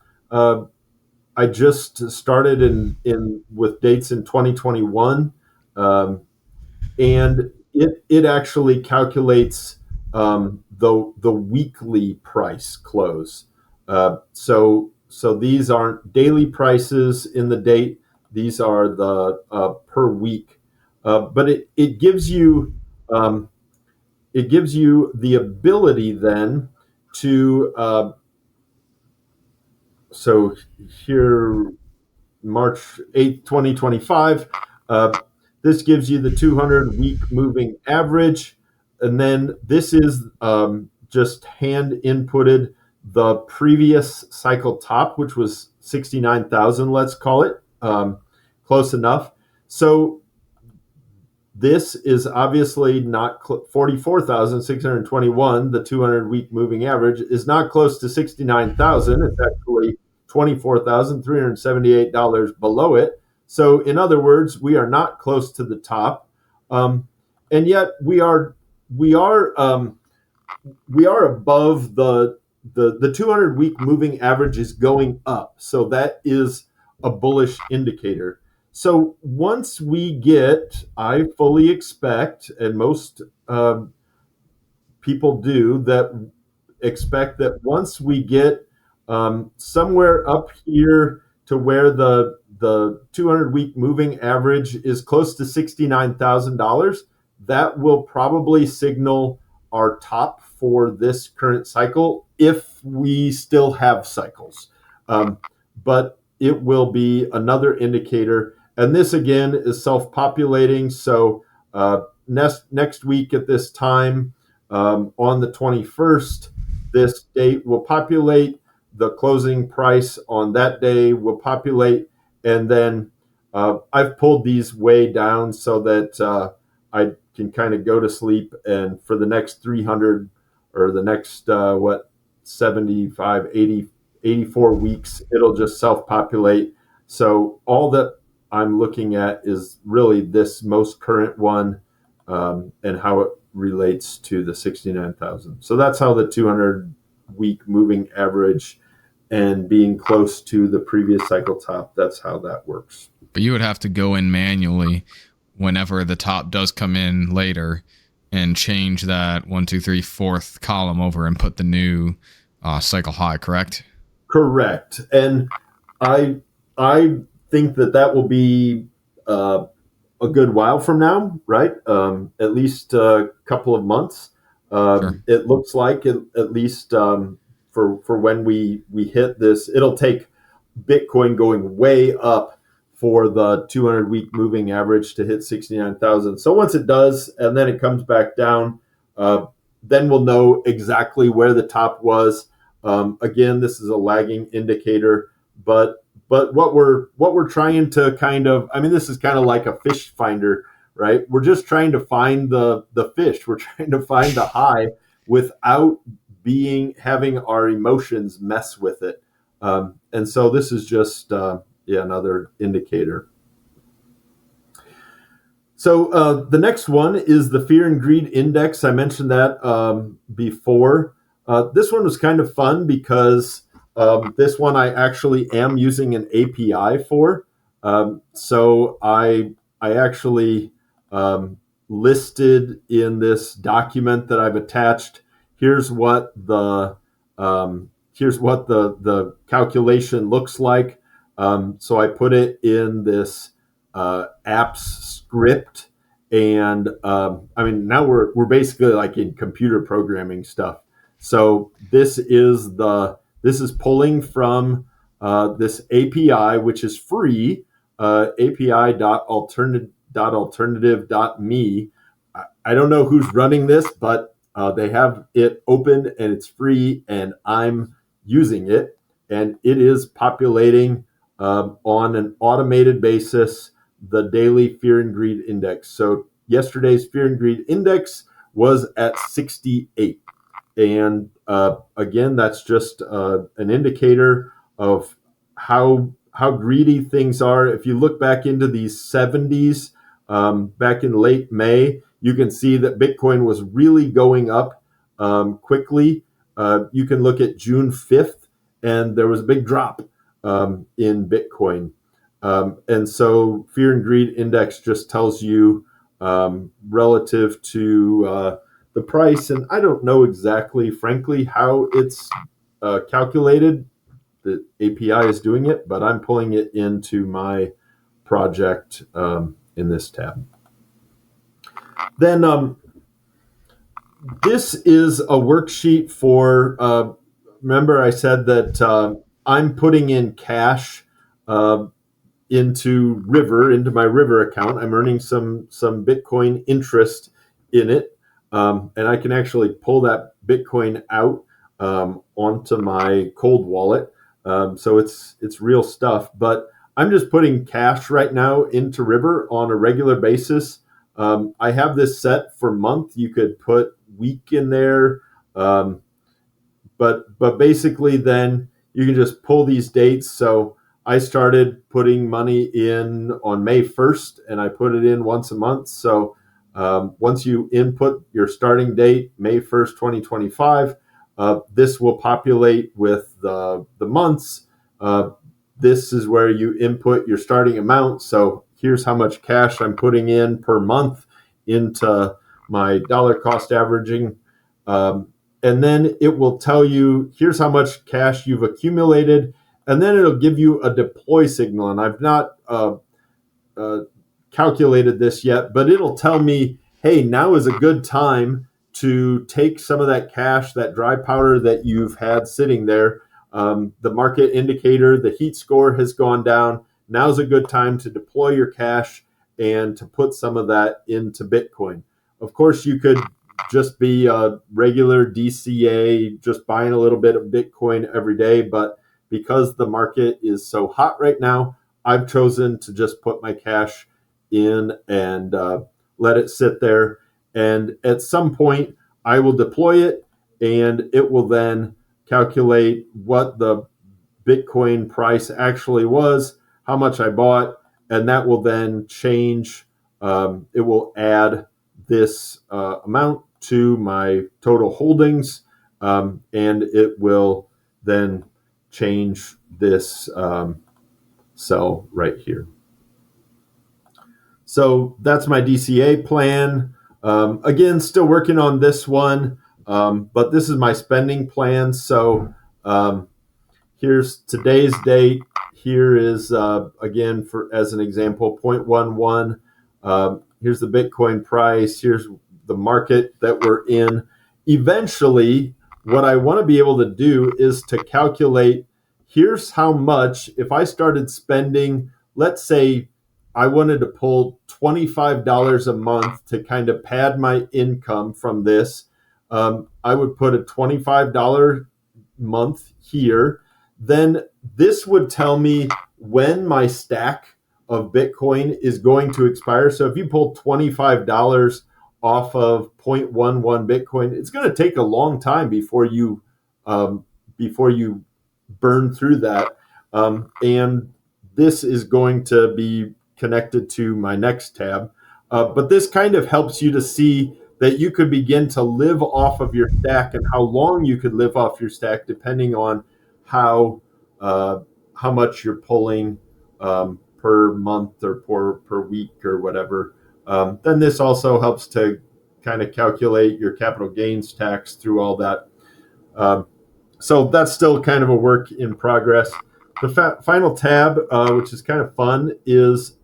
I just started in with dates in 2021, and it actually calculates the weekly price close. So these aren't daily prices in the date; these are the per week. But it gives you the ability then to so here March 8th, 2025. This gives you the 200-week moving average. And then this is just hand inputted the previous cycle top, which was 69,000, let's call it. Close enough. So this is obviously not 44,621. The 200-week moving average is not close to 69,000. It's actually $24,378 below it. So, in other words, we are not close to the top, and yet we are above the 200-week moving average is going up. So that is a bullish indicator. So once we get, I fully expect, and most people do, that expect that once we get somewhere up here to where the 200-week moving average is close to $69,000, that will probably signal our top for this current cycle if we still have cycles. But it will be another indicator. And this, again, is self-populating. So next week at this time, on the 21st, this date will populate. The closing price on that day will populate. And then I've pulled these way down so that I can kind of go to sleep. And for the next 300 or the next, 75, 80, 84 weeks, it'll just self-populate. So all that I'm looking at is really this most current one and how it relates to the 69,000. So that's how the 200-week moving average and being close to the previous cycle top, that's how that works. But you would have to go in manually whenever the top does come in later and change that 1, 2, 3, fourth column over and put the new cycle high, correct? Correct. And I think that will be a good while from now, right? At least a couple of months. Sure. It looks like at least for when we hit this, it'll take Bitcoin going way up for the 200-week moving average to hit 69,000. So once it does, and then it comes back down, then we'll know exactly where the top was. Again, this is a lagging indicator, but what we're trying to kind of, I mean, this is kind of like a fish finder, right? We're just trying to find the fish. We're trying to find the high without having our emotions mess with it. And so this is just another indicator. So the next one is the Fear and Greed Index. I mentioned that before. This one was kind of fun because this one I actually am using an API for. So I actually listed in this document that I've attached. Here's what the calculation looks like. So I put it in this apps script, and I mean, now we're basically like in computer programming stuff. So this is pulling from this API, which is free, api.alternative.me. I don't know who's running this, but they have it open and it's free, and I'm using it, and it is populating on an automated basis the daily Fear and Greed Index. So yesterday's Fear and Greed Index was at 68. And again, that's just an indicator of how greedy things are. If you look back into these 70s, back in late May, you can see that Bitcoin was really going up quickly. You can look at June 5th, and there was a big drop in Bitcoin. And so fear and greed index just tells you relative to the price. And I don't know exactly, frankly, how it's calculated. The API is doing it, but I'm pulling it into my project in this tab. Then this is a worksheet for, remember I said that I'm putting in cash into my River account. I'm earning some Bitcoin interest in it, and I can actually pull that Bitcoin out onto my cold wallet. So it's real stuff. But I'm just putting cash right now into River on a regular basis. I have this set for month. You could put week in there, but basically then you can just pull these dates. So I started putting money in on May 1st, and I put it in once a month. So once you input your starting date, May 1st, 2025, this will populate with the months. This is where you input your starting amount. So here's how much cash I'm putting in per month into my dollar cost averaging. And then it will tell you, here's how much cash you've accumulated. And then it'll give you a deploy signal. And I've not calculated this yet, but it'll tell me, hey, now is a good time to take some of that cash, that dry powder that you've had sitting there. The market indicator, the heat score has gone down. Now's a good time to deploy your cash and to put some of that into Bitcoin. Of course, you could just be a regular DCA, just buying a little bit of Bitcoin every day. But because the market is so hot right now, I've chosen to just put my cash in and let it sit there. And at some point, I will deploy it, and it will then calculate what the Bitcoin price actually was, how much I bought, and that will then change. It will add this amount to my total holdings, and it will then change this cell right here. So that's my DCA plan. Again, still working on this one, but this is my spending plan. So here's today's date. Here is, again, for as an example, 0.11. Here's the Bitcoin price. Here's the market that we're in. Eventually, what I want to be able to do is to calculate, here's how much, if I started spending, let's say I wanted to pull $25 a month to kind of pad my income from this, I would put a $25 month here. Then this would tell me when my stack of Bitcoin is going to expire. So if you pull $25 off of 0.11 Bitcoin, it's going to take a long time before you burn through that. And this is going to be connected to my next tab. But this kind of helps you to see that you could begin to live off of your stack and how long you could live off your stack depending on how much you're pulling per month or per week or whatever. Then this also helps to kind of calculate your capital gains tax through all that. So that's still kind of a work in progress. The final tab, which is kind of fun, is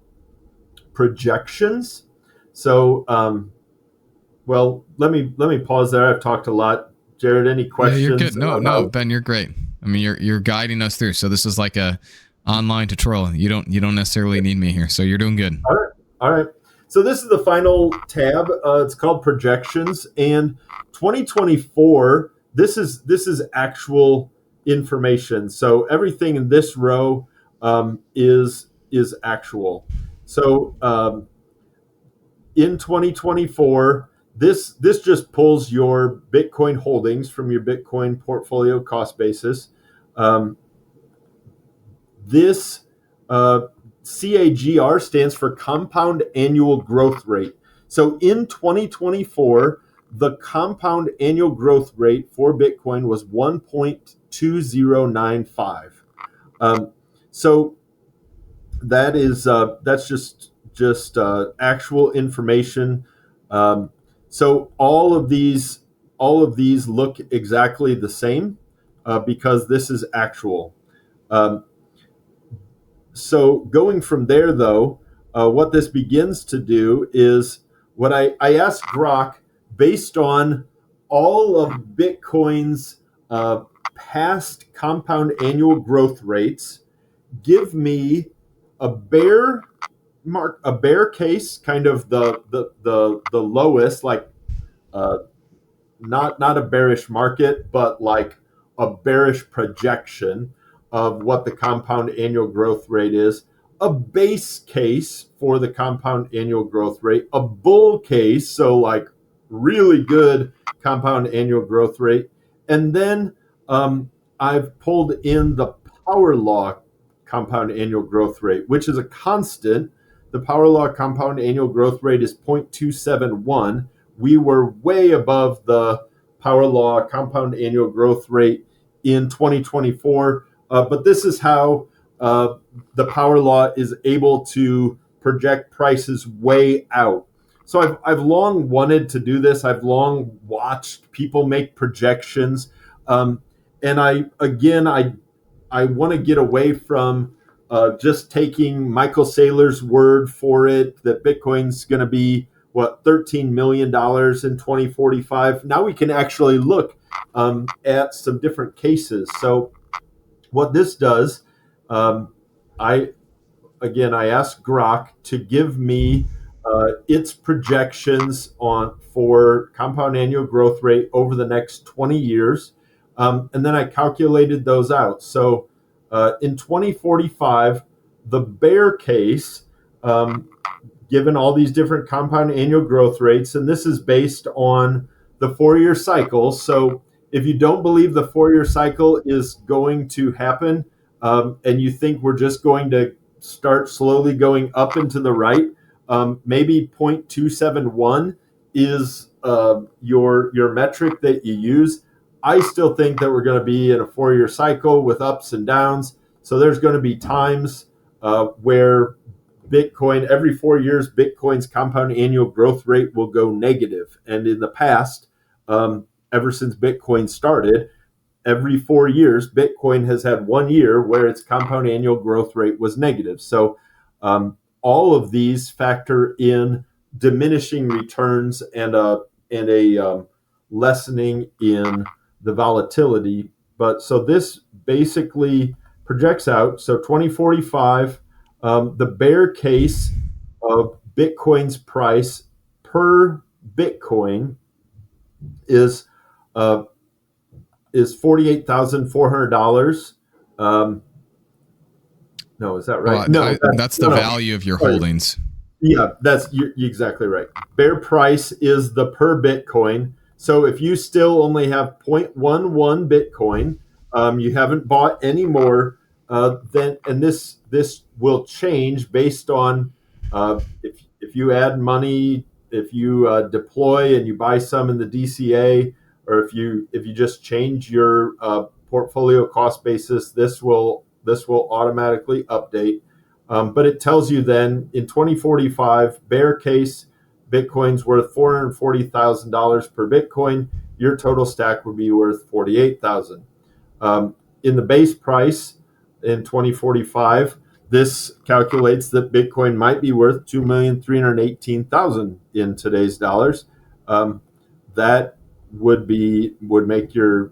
projections. So, well, let me pause there. I've talked a lot. Jared, any questions? Yeah, you're good. No, Ben, you're great. I mean, you're guiding us through. So this is like a online tutorial. You don't necessarily need me here. So you're doing good. All right. So this is the final tab. It's called projections, and 2024. This is actual information. So everything in this row is actual. So in 2024, this just pulls your Bitcoin holdings from your Bitcoin portfolio cost basis. This CAGR stands for compound annual growth rate. So in 2024, the compound annual growth rate for Bitcoin was 1.2095. So that's just actual information. So all of these look exactly the same because this is actual. So going from there, though, what this begins to do is what I asked Grok, based on all of Bitcoin's past compound annual growth rates, give me a bear case, kind of the lowest, like uh, not a bearish market, but like a bearish projection of what the compound annual growth rate is, a base case for the compound annual growth rate, a bull case, so like really good compound annual growth rate, and then I've pulled in the power law compound annual growth rate, which is a constant. The power law compound annual growth rate is 0.271. We were way above the power law compound annual growth rate in 2024. But this is how the power law is able to project prices way out. So I've long wanted to do this. I've long watched people make projections. And I want to get away from just taking Michael Saylor's word for it that Bitcoin's going to be $13 million in 2045. Now we can actually look at some different cases. So what this does, I asked Grok to give me its projections for compound annual growth rate over the next 20 years. And then I calculated those out. So in 2045, the bear case, given all these different compound annual growth rates, and this is based on the 4-year cycle. So if you don't believe the 4-year cycle is going to happen, and you think we're just going to start slowly going up and to the right, maybe 0.271 is your metric that you use. I still think that we're going to be in a 4-year cycle with ups and downs. So there's going to be times where Bitcoin, every 4 years, Bitcoin's compound annual growth rate will go negative. And in the past, ever since Bitcoin started, every 4 years, Bitcoin has had 1 year where its compound annual growth rate was negative. So all of these factor in diminishing returns and a lessening in the volatility. But so this basically projects out. So 2045, the bear case of Bitcoin's price per Bitcoin is $48,400. No, is that right? Well, that's the value of your holdings. Yeah, you're exactly right. Bear price is the per Bitcoin. So if you still only have 0.11 Bitcoin, you haven't bought any more, then and this will change based on if you add money, if you deploy and you buy some in the DCA, or if you just change your portfolio cost basis, this will automatically update. But it tells you then in 2045, bear case, Bitcoin's worth $440,000 per Bitcoin. Your total stack would be worth $48,000. In the base price in 2045, this calculates that Bitcoin might be worth $2,318,000 in today's dollars. That would make your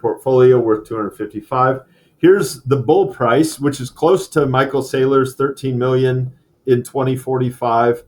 portfolio worth $255,000. Here's the bull price, which is close to Michael Saylor's 13 million in 2045.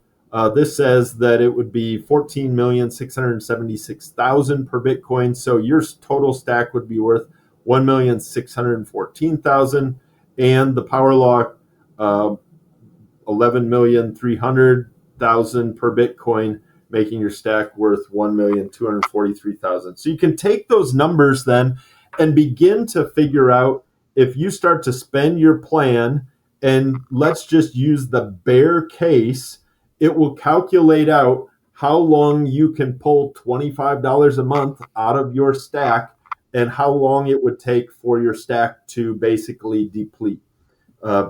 This says that it would be 14,676,000 per Bitcoin. So your total stack would be worth 1,614,000, and the power law 11,300,000 per Bitcoin, making your stack worth 1,243,000. So you can take those numbers then and begin to figure out if you start to spend your plan, and let's just use the bare case, it will calculate out how long you can pull $25 a month out of your stack and how long it would take for your stack to basically deplete.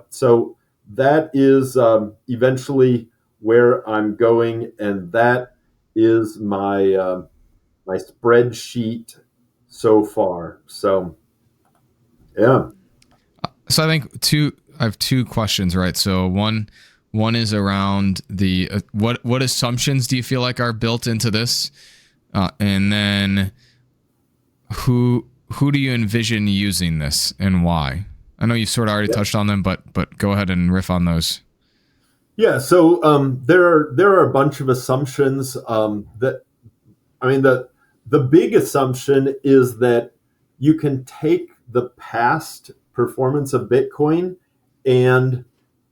So that is eventually where I'm going, and that is my spreadsheet so far. So yeah. So I have two questions, right? So one is around the what assumptions do you feel like are built into this, and then who do you envision using this and why? I know you sort of already touched on them, but go ahead and riff on those. Yeah, so there are a bunch of assumptions that I mean the big assumption is that you can take the past performance of Bitcoin and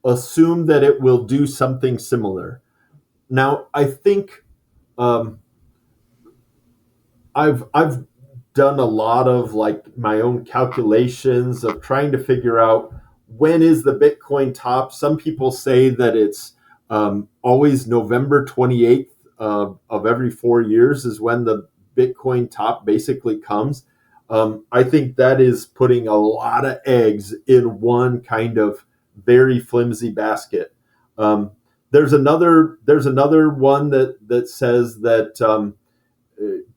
assume that it will do something similar. Now, I think um, I've done a lot of like my own calculations of trying to figure out when is the Bitcoin top. Some people say that it's always November 28th of every 4 years is when the Bitcoin top basically comes. I think that is putting a lot of eggs in one kind of very flimsy basket. Um, there's another one that says that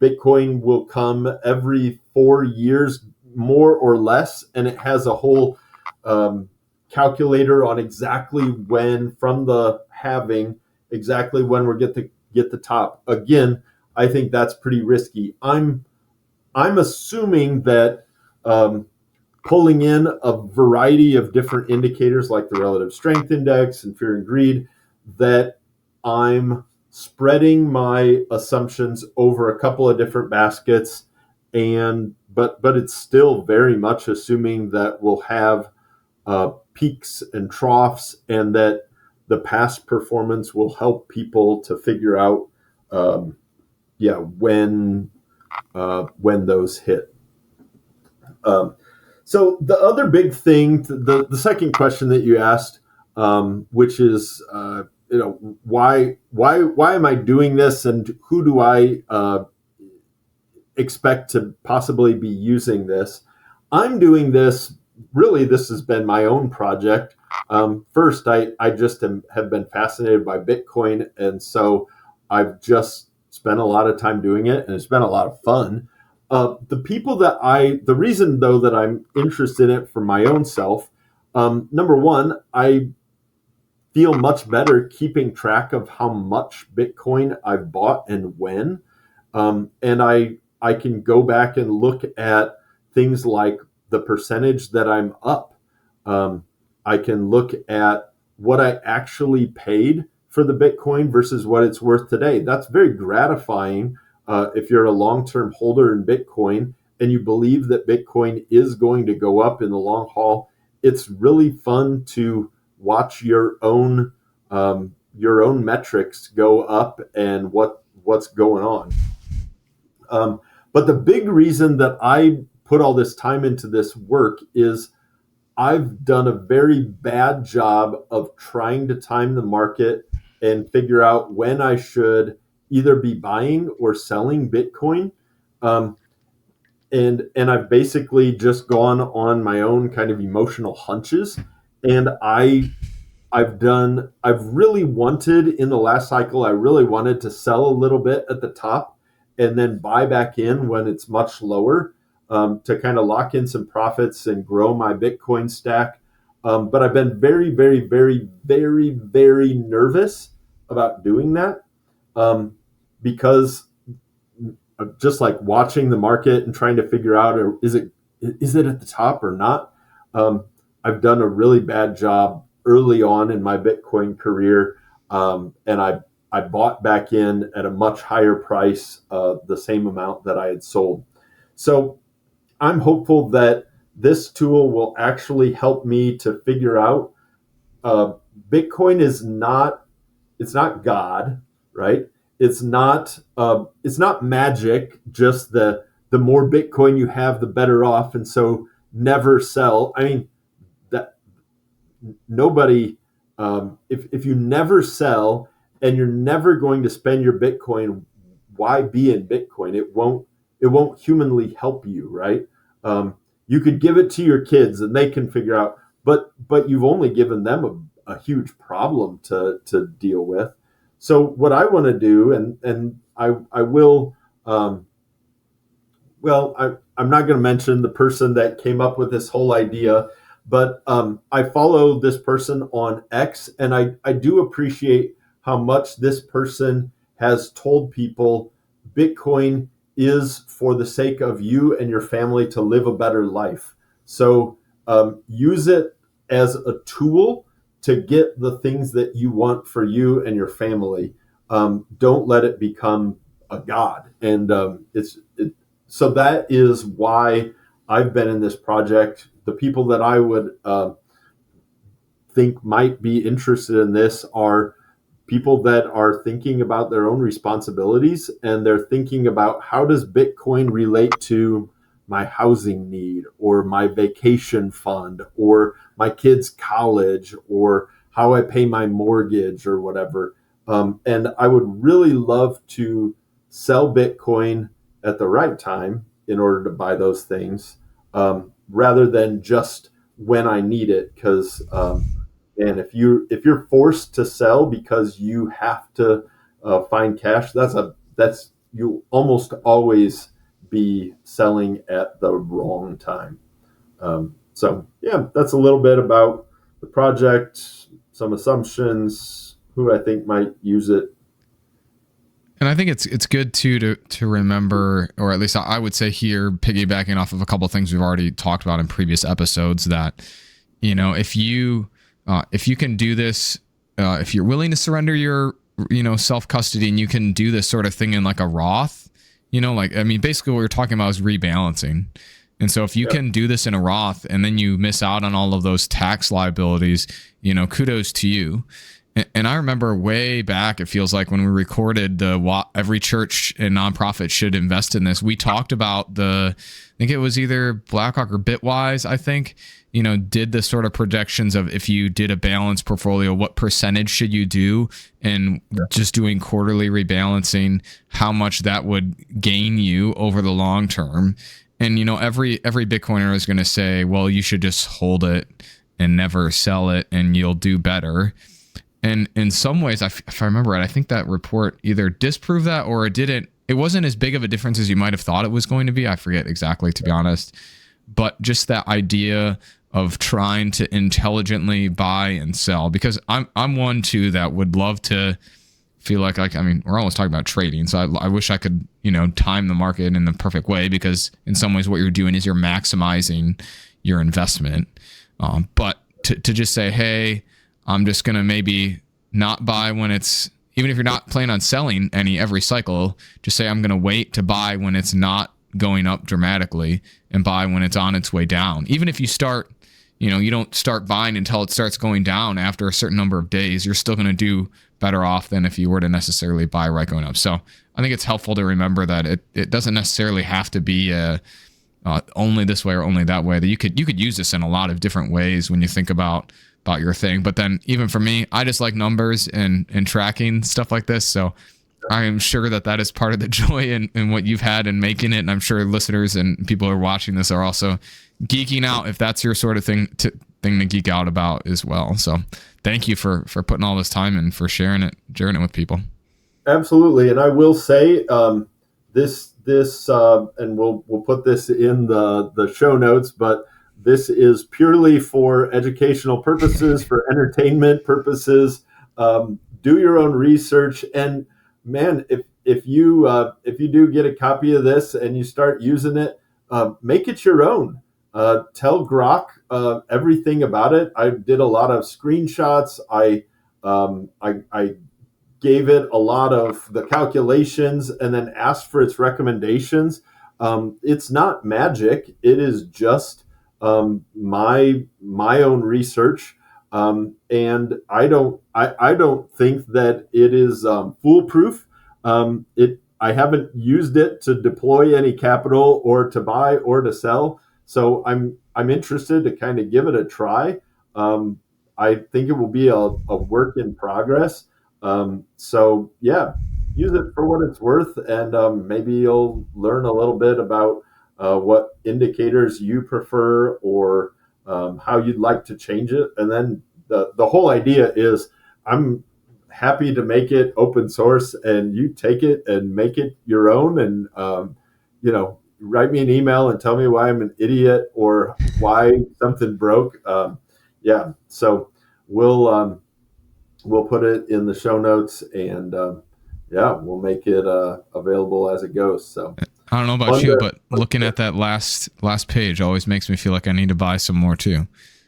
Bitcoin will come every 4 years, more or less, and it has a whole calculator on exactly when, from the halving, exactly when we're get the top. Again, I think that's pretty risky. I'm assuming that pulling in a variety of different indicators like the relative strength index and fear and greed, that I'm spreading my assumptions over a couple of different baskets, and but it's still very much assuming that we'll have peaks and troughs, and that the past performance will help people to figure out yeah when those hit. So the other big thing, the second question that you asked, which is, why am I doing this, and who do I expect to possibly be using this? I'm doing this. Really, this has been my own project. First, I just have been fascinated by Bitcoin, and so I've just spent a lot of time doing it, and it's been a lot of fun. The reason though that I'm interested in it for my own self, number one, I feel much better keeping track of how much Bitcoin I've bought and when, and I can go back and look at things like the percentage that I'm up. Um, I can look at what I actually paid for the Bitcoin versus what it's worth today. That's very gratifying if you're a long-term holder in Bitcoin and you believe that Bitcoin is going to go up in the long haul. It's really fun to watch your own metrics go up and what's going on. But the big reason that I put all this time into this work is I've done a very bad job of trying to time the market and figure out when I should either be buying or selling Bitcoin. Um, and I've basically just gone on my own kind of emotional hunches. And I've really wanted in the last cycle, I really wanted to sell a little bit at the top and then buy back in when it's much lower, to kind of lock in some profits and grow my Bitcoin stack. But I've been very, very, very, very, very nervous about doing that, because of just like watching the market and trying to figure out, is it at the top or not? I've done a really bad job early on in my Bitcoin career, and I bought back in at a much higher price, the same amount that I had sold. So I'm hopeful that this tool will actually help me to figure out, uh, Bitcoin is not, it's not God, right? It's not magic. Just the more Bitcoin you have, the better off. And so never sell. I mean, that nobody, if you never sell and you're never going to spend your Bitcoin, why be in Bitcoin? It won't humanly help you, right? You could give it to your kids and they can figure out, but you've only given them a huge problem to deal with. So what I want to do, and I will, well, I'm not going to mention the person that came up with this whole idea, but I follow this person on X, and I do appreciate how much this person has told people Bitcoin is for the sake of you and your family to live a better life. So use it as a tool to get the things that you want for you and your family. Don't let it become a god. And so that is why I've been in this project. The people that I would think might be interested in this are people that are thinking about their own responsibilities, and they're thinking about, how does Bitcoin relate to my housing need or my vacation fund or my kids' college or how I pay my mortgage or whatever. And I would really love to sell Bitcoin at the right time in order to buy those things, rather than just when I need it. Because and if you're forced to sell because you have to find cash, that's you almost always be selling at the wrong time. So yeah, that's a little bit about the project, some assumptions, who I think might use it. And I think it's good too to remember, or at least I would say here, piggybacking off of a couple of things we've already talked about in previous episodes, that if you can do this, if you're willing to surrender your self custody, and you can do this sort of thing in like a Roth, basically what we're talking about is rebalancing. And so if you can do this in a Roth and then you miss out on all of those tax liabilities, kudos to you. And I remember way back, it feels like, when we recorded every church and nonprofit should invest in this, we talked about I think it was either BlackRock or Bitwise, I think, did the sort of projections of, if you did a balanced portfolio, what percentage should you do, and just doing quarterly rebalancing, how much that would gain you over the long term. And, every Bitcoiner is going to say, well, you should just hold it and never sell it and you'll do better. And in some ways, if I remember right, I think that report either disproved that or it didn't. It wasn't as big of a difference as you might have thought it was going to be. I forget exactly, to be honest. But just that idea of trying to intelligently buy and sell, because I'm one too that would love to feel like we're always talking about trading, so I wish I could time the market in the perfect way, because in some ways what you're doing is you're maximizing your investment. But to just say, hey, I'm just going to maybe not buy when it's, even if you're not planning on selling any every cycle, just say, I'm going to wait to buy when it's not going up dramatically and buy when it's on its way down. Even if you start, you don't start buying until it starts going down after a certain number of days, you're still going to do better off than if you were to necessarily buy right going up. So I think it's helpful to remember that it doesn't necessarily have to be only this way or only that way. That you could use this in a lot of different ways when you think about your thing. But then even for me, I just like numbers and tracking stuff like this. So I am sure that is part of the joy in what you've had in making it. And I'm sure listeners and people who are watching this are also geeking out if that's your sort of thing to geek out about as well. So thank you for putting all this time and for sharing it with people. Absolutely. And I will say, this and we'll put this in the show notes, but this is purely for educational purposes, for entertainment purposes. Do your own research, and man, if you do get a copy of this and you start using it, make it your own. Tell Grok everything about it. I did a lot of screenshots. I gave it a lot of the calculations and then asked for its recommendations. It's not magic. It is just my own research, and I don't think that it is foolproof. I haven't used it to deploy any capital or to buy or to sell, so I'm interested to kind of give it a try. I think it will be a work in progress. So yeah, use it for what it's worth, and maybe you'll learn a little bit about what indicators you prefer, or how you'd like to change it. And then the whole idea is, I'm happy to make it open source, and you take it and make it your own. And write me an email and tell me why I'm an idiot or why something broke. Yeah, so we'll put it in the show notes, and yeah, we'll make it available as it goes. So I don't know about you, but looking at that last page always makes me feel like I need to buy some more too.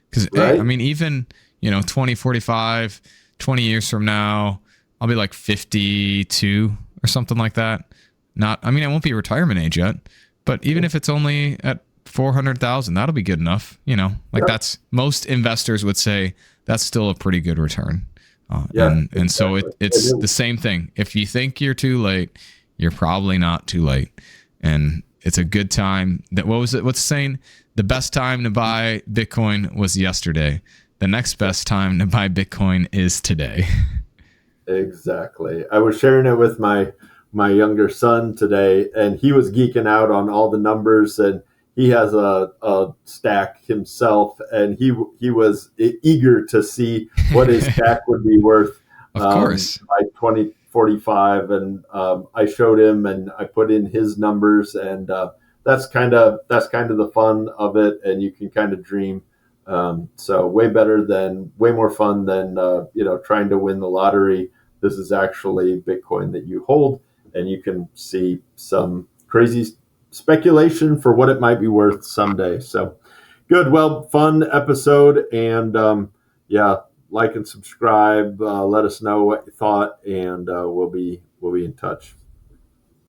Because right? I mean, even 20, 45, 20 years from now, I'll be like 52 or something like that. I won't be retirement age yet, but even if it's only at 400,000, that'll be good enough. That's, most investors would say that's still a pretty good return. And exactly. So it's the same thing. If you think you're too late, you're probably not too late. And it's a good time. What's the saying? The best time to buy Bitcoin was yesterday. The next best time to buy Bitcoin is today. Exactly. I was sharing it with my younger son today, and he was geeking out on all the numbers, and he has a stack himself, and he was eager to see what his stack would be worth of course. By 2045. And I showed him, and I put in his numbers, and that's kind of the fun of it, and you can kind of dream. So way more fun than trying to win the lottery. This is actually Bitcoin that you hold, and you can see some crazy speculation for what it might be worth someday. So good. Well, fun episode. And like and subscribe. Let us know what you thought, and we'll be in touch.